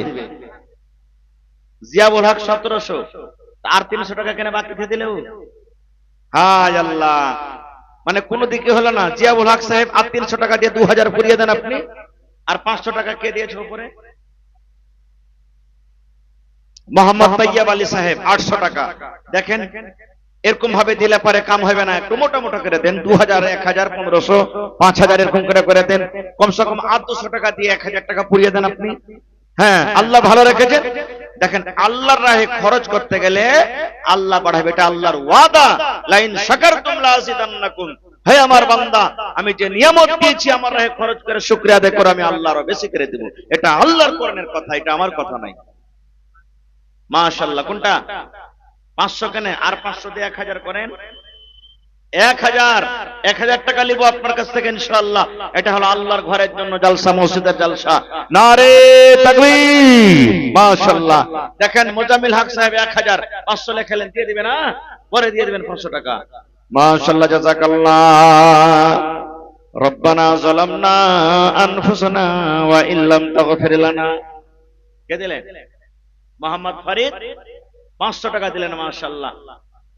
জিয়াউল হক 1700, আর 300 টাকা কেন বাকি দিয়ে দিলেও? হায় আল্লাহ, মানে কোন দিকে হলো না। জিয়াউল হক সাহেব আর 300 টাকা দিয়ে 2000 পুরিয়ে দেন আপনি। আর 500 টাকা কে দিয়েছে উপরে? মোহাম্মদ তাইয়্যিব আলী সাহেব 800 টাকা। দেখেন এরকম ভাবে দিলে পরে কাম হবে না, একটু মোটা মোটা করে দেন। 2000 1000 1500 5000 এরকম করে দেন। কমসে কম 800 টাকা দিয়ে 1000 টাকা পুরিয়ে দেন আপনি। হ্যাঁ আল্লাহ ভালো রেখেছেন। দেখেন আল্লাহর রাহে খরচ করতে গেলে আল্লাহ বাড়াবে, এটা আল্লাহর ওয়াদা। লাইন শাকারতুম লাযিদান্নাকুম। হে আমার বান্দা, আমি যে নিয়ামত দিয়েছি আমার রাহে খরচ করে শুকরিয়া আদায় করো, আমি আল্লাহ আরো বেশি করে দেব। এটা আল্লাহর কোরআনের কথা, এটা আমার কথা নাই। মাশাআল্লাহ। কোনটা? 500 কেন? আর 500 দিয়ে 1000 করেন, 1000 1000 টাকা নিব আপনার কাছ থেকে ইনশাআল্লাহ। এটা হলো আল্লাহর ঘরের জন্য জালসা, মসজিদের জালসা। নারে তাকবীর, মাশাআল্লাহ। দেখেন মোজাম্মিল হক সাহেব 1000 500 লেখালেন, দিয়ে দিবেন না, পরে দিয়ে দিবেন 500 টাকা। মাশাআল্লাহ, জাযাকাল্লাহ। রব্বানা যালামনা আনফুসানা ওয়া ইল্লাম তাগফির লানা। কে দিলেন? মোহাম্মদ ফরিদ 500 টাকা দিলেন। মাশাআল্লাহ।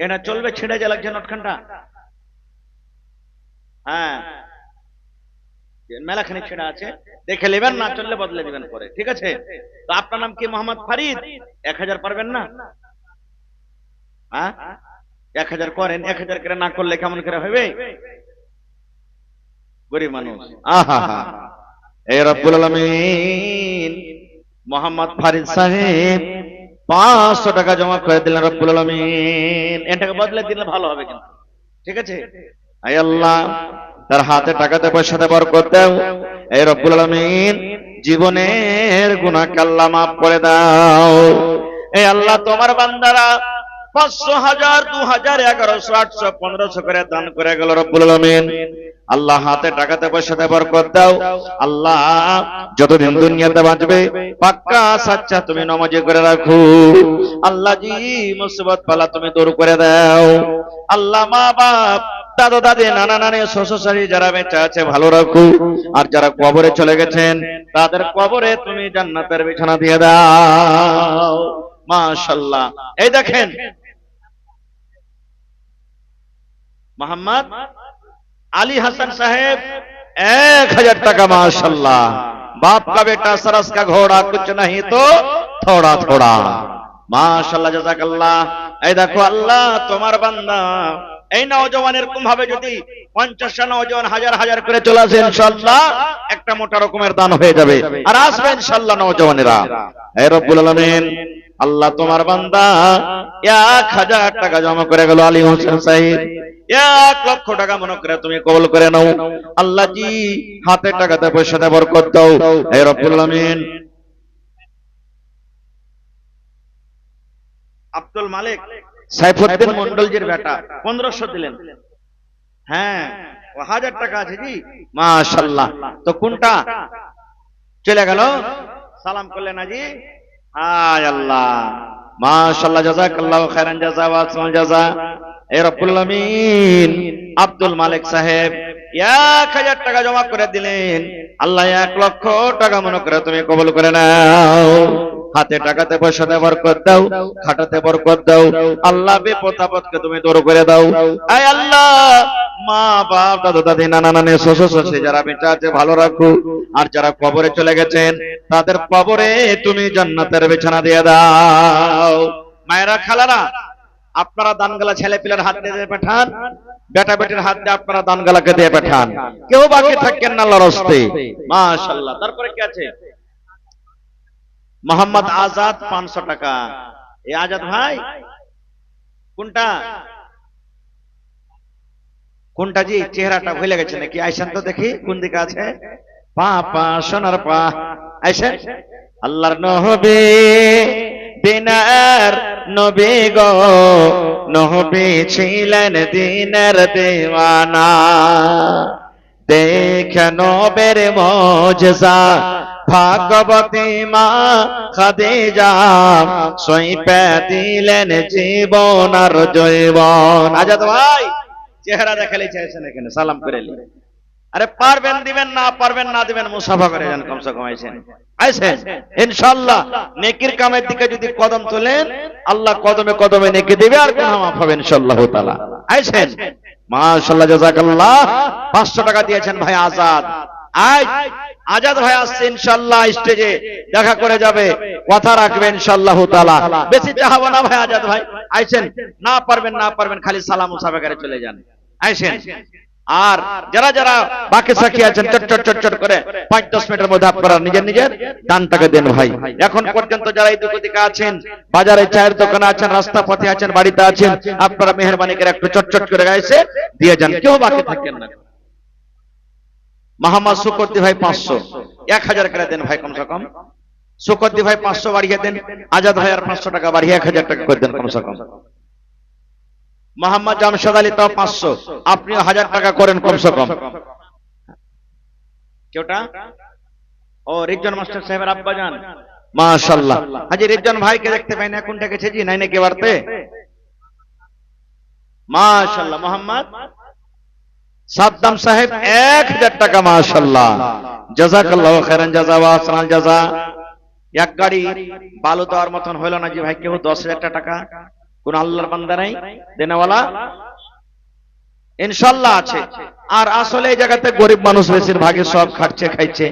এটা চলবে, ছিঁড়ে যা লাগছে নোটখানটা। হ্যাঁ, মেলাখানি ছেড়া আছে, দেখে নেবেন, না চললে বদলে দিবেন পরে, ঠিক আছে? তো আপনার নাম কি? মোহাম্মদ ফরিদ। 1000 পারবেন না? হ্যাঁ, 1000 করেন। 1000 করে না করলে কেমন করে হবে? গরিব মানুষ। আহা, এই রব্বুল আলামিন মোহাম্মদ ফরিদ সাহেব 500 টাকা জমা করে দিলেন রব্বুল আলামিন। এটাকে বদলে দিলে ভালো হবে কিন্তু, ঠিক আছে? আয় আল্লাহ, তার হাতে টাকাতে পয়সাতে বরকত দাও। এই রব্বুল আলামিন জীবনের গুনাহকে আল্লাহ মাফ করে দাও। এই আল্লাহ, তোমার বান্দারা 500, 1000, 2000, 1100, 800, 1500 করে দান করে গেল রব্বুল আলামিন। আল্লাহ হাতে টাকাতে পয়সাতে বরকত দাও। আল্লাহ যতদিন দুনিয়াতে বাঁচবে পাক্কা সাচ্চা তুমি নামাজি করে রাখো। আল্লাহ জি মুসিবত বালা তুমি দূর করে দাও। আল্লাহ মা বাপ, দাদা দাদি, নানা নানি, শ্বশুর শাশুড়ি যারা বেঁচে আছে ভালো রাখো। আর যারা কবরে চলে গেছেন তাদের কবরে তুমি জান্নাতের বিছানা দিয়ে দাও। মাশাআল্লাহ। এই দেখেন মোহাম্মদ আলী হাসান সাহেব 1000 টাকা। माशाल्लाह। बाप का बेटा सरस का घोड़ा कुछ नहीं तो थोड़ा थोड़ा। माशाल्लाह, জাযাকাল্লাহ। এই দেখো আল্লাহ, তোমার বান্দা এই নওজওয়ান এরকম ভাবে যদি 50টা নওজওয়ান 1000 করে চলে আসে ইনশাআল্লাহ একটা মোটা রকমের দান হয়ে যাবে। আর আসবে ইনশাআল্লাহ নওজওয়ানেরা। হে রব্বুল আলামিন, আল্লাহ তোমার বান্দা 1000 টাকা জমা করে গেল আলী হোসেন সাহেব। 1 লক্ষ টাকা মনে করে তুমি কবুল করে নাও। আল্লাহ জি হাতে টাকাতে পয়সাতে বরকত দাও। হে রব্বুল আলামিন। আব্দুল মালিক সাইফুদ্দিন মন্ডলজির বেটা 1500 দিলেন। হ্যাঁ, ও 1000 টাকা আছে জি। মাশাআল্লাহ। তো কোনটা চলে গেল? সালাম করলেন না জি। হায় আল্লাহ, মাশাআল্লাহ, জাযাকাল্লাহু খাইরান জাযা ওয়া আসমাল জাযা। এ রব্বুল আলামিন আব্দুল মালিক সাহেব 1000 টাকা জমা করে দিলেন। আল্লাহ 1 লক্ষ টাকা মনে করে তুমি কবুল করে নাও। হাতে টাকাতে পয়সাতে বরকত দাও, খাটাতে বরকত দাও। আল্লাহ বিপদ আপদকে তুমি দূর করে দাও। আয় আল্লাহ, মা বাপ, দাদা দাদি, নানা নানি, শ্বশুর শাশুড়ি যারা বেঁচে আছে ভালো রাখো। আর যারা কবরে চলে গেছেন তাদের কবরে তুমি জান্নাতের বিছানা দিয়ে দাও। মায়েরা, খালারা, আপনারা দানগালা ছেলে পিলার হাত দিয়ে পাঠান, বেটা বেটির হাত দিয়ে আপনারা দানগালাকে দিয়ে পাঠান। কেউ বাকি থাকেন না আল্লাহর রাস্তে। মাশাআল্লাহ। তারপরে কি আছে? মোহাম্মদ আজাদ 500 টাকা। এই আজাদ ভাই কোনটা কোনটা জি? চেহারাটা ভুলে গেছে নাকি? আইসেন তো দেখি কোন দিকে আছে। পাপা সোনার পা, আইসেন। আল্লাহর নবী দিনার নবী গো, নবী ছিলেন দিনের দিওয়ানা। দেখে নবের মুজিজা ভাগবতী মা খাদিজা, সইপে দিলেন জীবন আর জৈবন। আজাদ ভাই চেহারা দেখালে চাইছেন এখানে, সালাম করে নিলেন। আরে পারবেন দিবেন, না পারবেন না দিবেন, মুসাফা করে যান কমসে কম। আইছেন ইনশাআল্লাহ নেকির কামের দিকে যদি কদম তোলেন আল্লাহ কদমে কদমে নেকি দিবে আর গুনাহ মাফ হবে ইনশাআল্লাহ তাআলা। আইছেন। মাশাআল্লাহ, জাযাকাল্লাহ। 500 টাকা দিয়েছেন ভাই আজাদ। আজাদ ভাই আসছে ইনশাআল্লাহ, স্টেজে দেখা করে যাবে, কথা রাখবে ইনশাআল্লাহ তাআলা। বেশি চাহাবো না ভাই আজাদ ভাই। আইছেন। না পারবেন খালি সালাম মুসাফা করে চলে যান। আইছেন। আর যারা যারা বাকি সাকি আছেন চট করে 5-10 মিনিটের মধ্যে আপনারা নিজের দানটাকে দেন ভাই। এখন পর্যন্ত যারা এই দিকে আছেন, বাজারে চায়ের দোকানে আছেন, রাস্তা পথে আছেন, বাড়িতে আছেন, আপনারা মেহেরবানি করে একটু চট করে গাইছে দিয়ে যান, কেউ বাকি থাকেন না। মোহাম্মদ সুকদ্দি ভাই 500, 1000 করে দেন ভাই কমসে কম। সুকদ্দি ভাই 500 বাড়িয়ে দেন। আজাদ ভাই আর 500 টাকা বাড়িয়ে 1000 টাকা করে দেন কমসে কম। মোহাম্মদ জামশেদ আলী তাও 500, আপনি 1000 টাকা করেন কমসে কম। কেউটা ও রিজন মাস্টার সাহেবের আব্বাজান, মাশাআল্লাহ। হাজি রিজন ভাইকে দেখতে পাই না, কোনটা গেছে জি নাই নাকি বাড়তে, মাশাআল্লাহ। মোহাম্মদ সাদ্দাম সাহেব 1000 টাকা, মাশাআল্লাহ, জাযাকাল্লাহু খাইরান জাযা ওয়া আহসানাল জাযা। এক গাড়ি বালু দেওয়ার মতন হলো না জি ভাই, কেউ 10,000 টাকা কোন আল্লাহর বান্দা নাই দেনেওয়ালা? ইনশাআল্লাহ আছে। আর আসলে এই জায়গাতে গরিব মানুষ বেশিরভাগে সব খাচ্ছে খাইছে,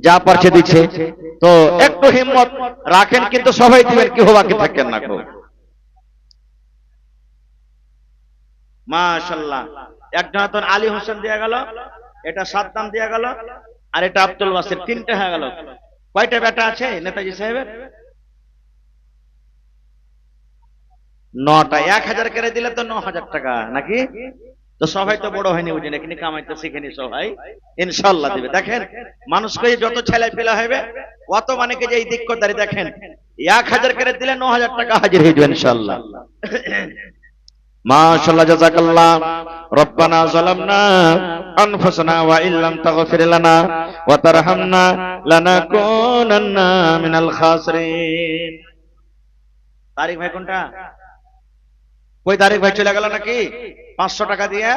যা পারছে দিচ্ছে, তো একটু হিম্মত রাখেন, কিন্তু সবাই দিবেন, কেউ বাকি থাকেন না গো। মাশাআল্লাহ। একজন আলী হোসেন দেয়া গেল, এটা সাদ্দাম দেয়া গেল, আর এটা আব্দুল বাসির, 3টে হয়ে গেল। কয়টা বেটা আছে নেতাজি সাহেবের? 9টা। 1000 করে দিলে তো 9000 টাকা নাকি? তো সবাই তো বড় হয়নি, বুঝি না, কিন্তু কামাইতে শিখেনি সবাই, ইনশাআল্লাহ দিবে। দেখেন মানুষকে যত ছেলে পেলা হবে অত মানে যে এই দিক্কদারি, দেখেন 1000 করে দিলে 9000 টাকা হাজির হয়ে যাবে ইনশাআল্লাহ। মাশাআল্লাহ, জাযাকাল্লাহ। রব্বানা যালামনা আনফুসানা ওয়া ইল্লাম তাগফির লানা ওয়া তারহামনা লানাকুনান্না মিনাল খাসিরিন। তারিক ভাই কোনটা? কই তারিক ভাই চলে গেল নাকি? 500 টাকা দিয়ে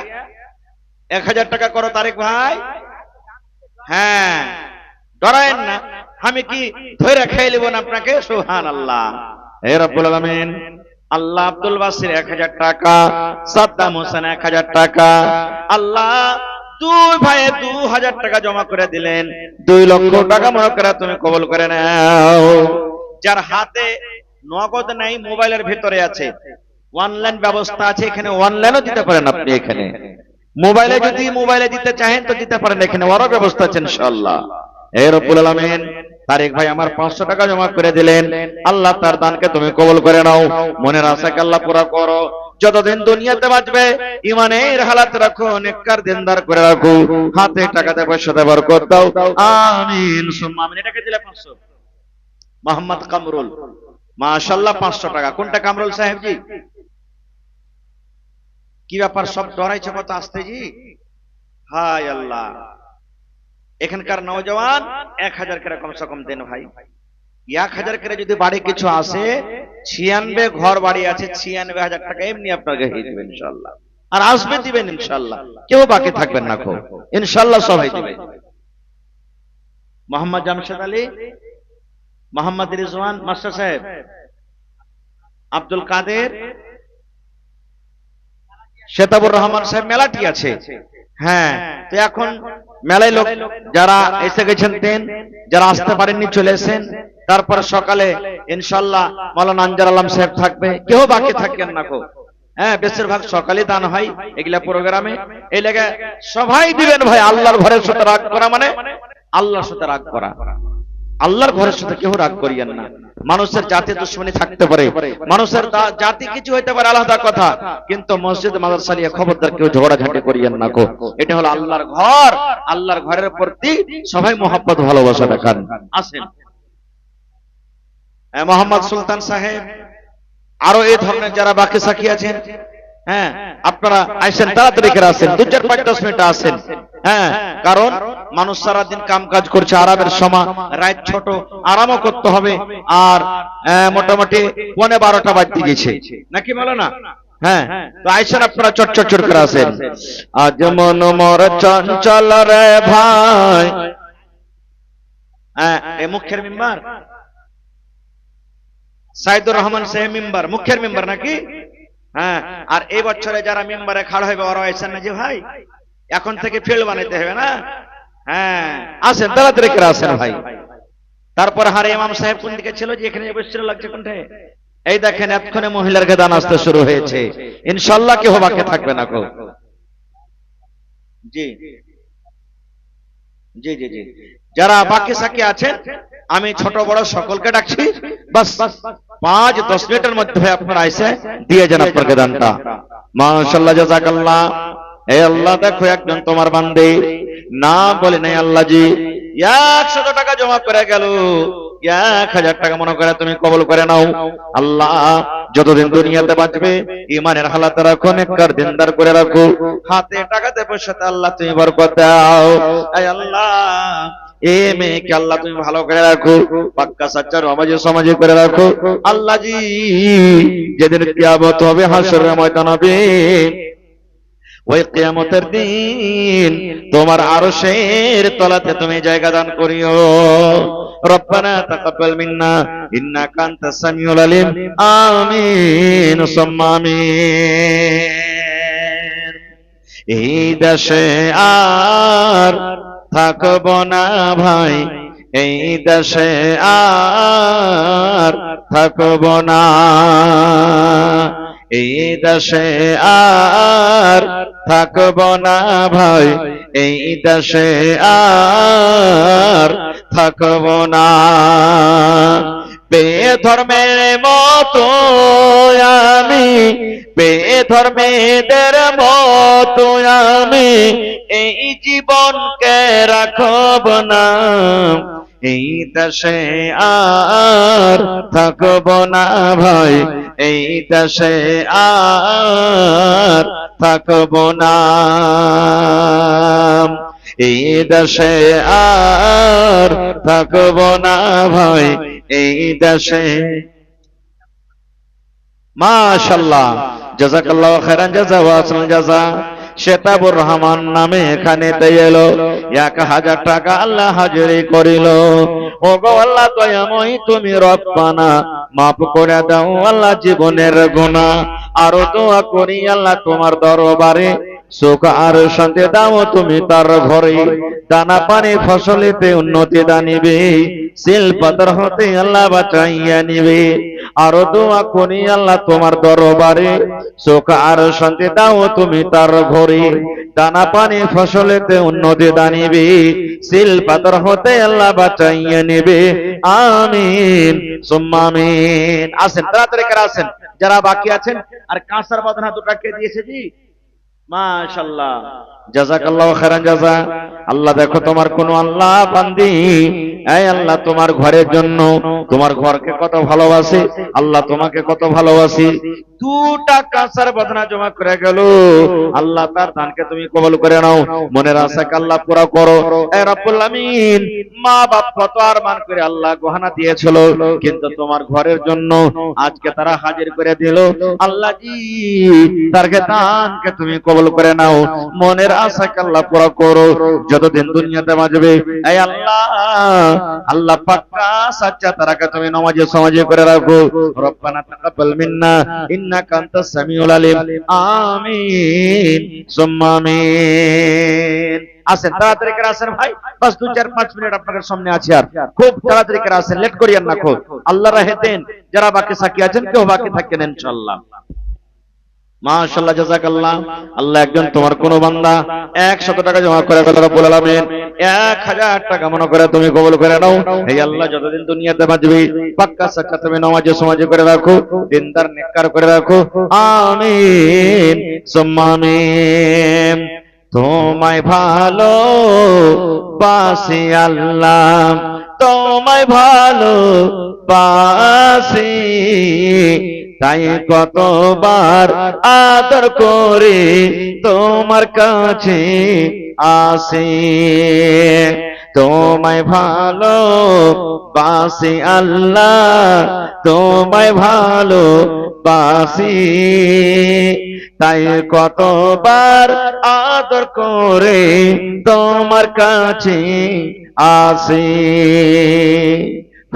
1000 টাকা করো তারিক ভাই। হ্যাঁ, ডরায়েন না, আমি কি ধরে খেয়ে নেব না আপনাকে? সুবহানাল্লাহ। হে রব্বুল আলামিন, আল্লাহ আব্দুল বাসির 1000 টাকা, সাদ্দাম হোসেন 1000 টাকা, আল্লাহ দুই ভাইয়ে 2000 টাকা জমা করে দিলেন, 2 লক্ষ টাকা মনে করে তুমি কবুল করে নাও। যার হাতে নগদ নাই, মোবাইলের ভিতরে আছে, অনলাইন ব্যবস্থা আছে, এখানে অনলাইনও দিতে পারেন আপনি। এখানে মোবাইলে যদি মোবাইলে দিতে চাহেন তো দিতে পারেন, এখানে ওরও ব্যবস্থা আছে ইনশাআল্লাহ। হে রব্বুল আলামিন, তারিক ভাই আমার 500 টাকা জমা করে দিলেন, আল্লাহ তার দানকে তুমি কবুল করে নাও, মনের আশাকে আল্লাহ পুরা করো। যতদিন দুনিয়াতে বাঁচবে ইমানের হালাত রাখো, নেককার দিনদার করে রাখো, হাতে টাকাতে পয়সাতে বরকত দাও, আমিন সুম্মা আমিন। এটাকে দিলে 500। মোহাম্মদ কামরুল, মাশাআল্লাহ, 500 টাকা। কোনটা কামরুল সাহেব জি? কি ব্যাপার, সব ডরাইছে কত আসতে জি? হায় আল্লাহ। এখানকার নওজওয়ান 1000 করে কমসে কম দেন ভাই। 1000 করে যদি বাড়ি কিছু আসে, 96 ঘর বাড়ি আছে, 96,000 টাকা এমনি আপনাকে হয়ে যাবে ইনশাআল্লাহ। আর আসবে দিবেন ইনশাআল্লাহ, কেউ বাকি থাকবেন না গো, ইনশাআল্লাহ সবাই দিবেন। মোহাম্মদ জামশেদ আলী, মোহাম্মদ রিজওয়ান মাস্টার সাহেব, আব্দুল কাদের, শেতাবুর রহমান সাহেব, মেলাটি আছে। হ্যাঁ, তো এখন মেলায় লোক যারা এসে গেছেন দেন, যারা আসতে পারেননি চলে এসেন। তারপরে সকালে ইনশাআল্লাহ মাওলানা আনজার আলম সাহেব থাকবে, কেউ বাকি থাকেন না গো। হ্যাঁ, বেশিরভাগ সকালে দান হয় এগুলা প্রোগ্রামে, এই লেগে সবাই দিবেন ভাই। আল্লাহর ঘরের সাথে রাগ করা মানে আল্লাহর সাথে রাগ করা, আল্লাহর ঘরের সাথে কেউ রাগ করিয়েন না। মানুষের জাতি দুশ্মনী থাকতে পারে, মানুষের জাতি কিছু হইতে পারে, আলাদা কথা, কিন্তু মসজিদ মাদ্রাসা নিয়ে খবরদার কেউ ঝগড়াঝাটি করিয়েন না গো। এটা হলো আল্লাহর ঘর, আল্লাহর ঘরের প্রতি সবাই মোহাব্বত ভালোবাসা দেখান। আসেন মোহাম্মদ সুলতান সাহেব, আরো এই ধরনের যারা বাকি সাক্ষী আছেন, হ্যাঁ আপনারা আইসেন, তাড়াতাড়ি করে আসেন, 2-4-5-10 মিনিট আসেন। হ্যাঁ, কারণ মানুষ সারাদিন কাম কাজ করছে, আরামের সময়, রাত ছোট, আরামও করতে হবে। আর মোটামুটি 11:15 বাজতে গেছে নাকি, বলো না? হ্যাঁ, তো আইসেন আপনারা, চট করে আসেন। আজ মন মোর চঞ্চল রে ভাই। হ্যাঁ, এই মুখের মেম্বার সাইদুর রহমান সাহেব মেম্বার, মুখের মেম্বার নাকি? হ্যাঁ, আর এই বছরে যারা মেম্বারে খাড়া হবে ওরা আইসেন না যে ভাই, এখন থেকে ফিল্ড বানাইতে হবে না? হ্যাঁ, আসেন, তাড়াতাড়ি করে আসেন ভাই। তারপর হারে ইমাম সাহেব কোন দিকে ছিল যে এখানে বসছিল, লাগছে কোনটা? এই দেখেন এতক্ষণে মহিলার গান আসতে শুরু হয়েছে, ইনশাআল্লাহ কেউ বাকি থাকবে না গো। জি জি জি জি, যারা বাকি সাকি আছেন আমি ছোট বড় সকলকে ডাকছি, বাস 5-10 মিনিটের মধ্যে আপনারা এসে দিয়ে যান আপনার দানটা। মাশাআল্লাহ, জাযাকাল্লাহ। হে আল্লাহ, দেখো একজন তোমার বান্দে না বলে নাই আল্লাহ জি 100 টাকা জমা করে গেল, 1000 টাকা মনে করে তুমি কবুল করে নাও। আল্লাহ যতদিন দুনিয়াতে বাঁচবে ইমানের হালাত রাখো, নেককার দিনদার করে রাখো, হাতে টাকাতে পয়সাতে আল্লাহ তুমি বরকত দাও। আয় আল্লাহ এ মেয়েকে আল্লাহ তুমি ভালো করে রাখো, পাক্কা সাচ্চা নামাজি সমাজে করে রাখো। আল্লাহ জি যেদিন কিয়ামত হবে, হাসরের ময়দান হবে, ওই কিয়ামতের দিন তোমার আরশের তলাতে তুমি জায়গা দান করিও। রব্বানা তাকাব্বাল মিন্না ইন্নাকা আনতাস সামিউল আলিম। আমিন সুম্মা আমিন। এই দেশে আর থাকব না ভাই, এই দেশে আর থাকব না, এই দেশে আর থাকব না ভাই, এই দেশে আর থাকব না। বেধর্মের মতো আমি, বেধর্মেদের মতো আমি এই জীবনকে রাখব না, এই দেশে আর থাকব না ভাই, এই দেশে আর থাকব না, এই দেশে আর থাকব না ভাই, এই দেশে। মাশাআল্লাহ, জাযাকাল্লাহু খাইরান জাযা ওয়া আহসানুল জাযা। শেতাবুর রহমান নামে এখানে এলো, 1000 টাকা আল্লাহ হাজিরি করিল। ও গো আল্লাহ দয়াময় তুমি রব্বানা মাফ করে দাও আল্লাহ জীবনের গুনাহ। আরো দোয়া করি আল্লাহ তোমার দরবারে, সুখ আর শান্তি দাও তুমি তার ঘরে, দানা পানি ফসলেতে উন্নতি দানিবে, সিল পাথর হতে আল্লাহ বাঁচাইয়া নিবে। আরো দোয়া করি আল্লাহ তোমার দরবারে, সুখ আর শান্তি দাও তুমি তার ঘরে, দানা পানি ফসলেতে উন্নতি দানিবে, সিল পাথর হতে আল্লাহ বাঁচাইয়া নিবে। আমিন সুম্মা আমিন। আসেন তাড়াতাড়ি করে আসেন যারা বাকি আছেন। আর কাঁসার বাঁধনা দুটাকে দিয়েছে জি, মাশাআল্লাহ, জাযাকাল্লাহু খাইরান জাযা। আল্লাহ দেখো তোমার কোন আল্লাহ বান্দি, এই আল্লাহ তোমার ঘরের জন্য, তোমার ঘরকে কত ভালোবাসে, আল্লাহ তোমাকে কত ভালোবাসি। 2টা কাঁসার বাঁধনা জমা করে গেল, আল্লাহ তার দানকে তুমি কবুল করে নাও, মনের আশাকে আল্লাহ পুরা করো। এই রব্বুল আমিন, মা বাপ কত আরমান করে আল্লাহ গহনা দিয়েছিল, কিন্তু তোমার ঘরের জন্য আজকে তারা হাজির করে দিল। আল্লাহ জি তারকে দানকে তুমি কবুল করে নাও, মনের আশাকে আল্লাহ পুরা করো। যতদিন দুনিয়াতে বাঁচবে এই আল্লাহ, আল্লাহ পাক্কা সাচ্চা তারাকে তুমি নামাজে সমাজে করে রাখো। রব্বানা তাকাব্বাল মিন্না ইন্নাকা আনতাস সামিউল আলিম। আমিন সুম্মা আমিন। আসেন তাড়াতাড়ি করে আসেন ভাই, বাস 2-4-5 মিনিট আপনাদের সামনে আছে, আর খুব তাড়াতাড়ি করে আসেন, লেট করিয়েন না। খুব আল্লাহ রাহেতেন যারা বাকি সাকি আছেন কেউ বাকি থাকেন ইনশাআল্লাহ। মাশাআল্লাহ, জাযাকাল্লাহ। আল্লাহ একজন তোমার কোন বান্দা 100 টাকা জমা করে গেল, রব্বুল আলামিন 1000 টাকা মনে করে তুমি কবুল করে নাও। হে আল্লাহ যতদিন দুনিয়াতে বাঁচবে পাক্কা সাচ্চা তুমি নামাজে সমাজে করে রাখো, দিনদার নেককার করে রাখো। আমিন সুম্মা আমিন। তোমায় ভালো বাসি আল্লাহ, তোমায় ভালো বাসি, তাই কতবার আদর করে তোমার কাছে আসি। তোমায় ভালো বাসি আল্লাহ, তোমায় ভালো বাসি, তাই কতবার আদর করে তোমার কাছে আসি।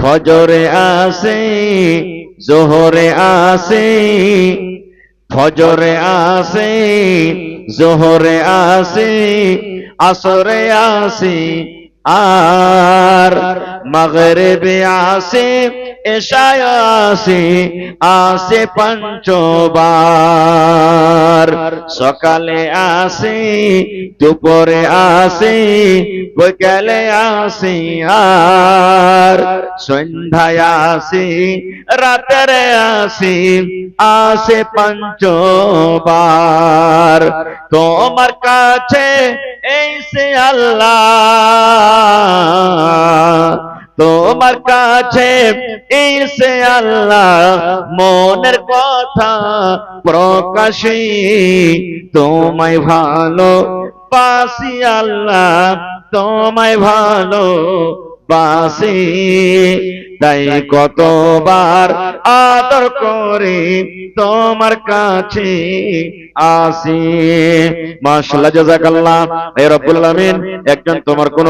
ফজরে আসি, জোহরে আসি, ফজরে আসি, জোহরে আসি, আসরে আসি, আর মাগরিবে আসি, এশায় আসি, আসে পঞ্চবার। সকালে আসি, দুপুরে আসি, বিকালে আসি, আর সন্ধ্যায় আসি, রাতেরে আসি, আসে পঞ্চবার। তোমার কাছে এসে আল্লাহ তোমার কাছে এসে আল্লাহ মনের কথা প্রকাশে তোমায় ভালো বাসি আল্লাহ তোমায় ভালো বাসি তাই কতবার আদর করে তোমার কাছে আসি। মাশাআল্লাহ, জাযাকাল্লাহ। হে রব্বুল আলামিন, একজন তোমার কোন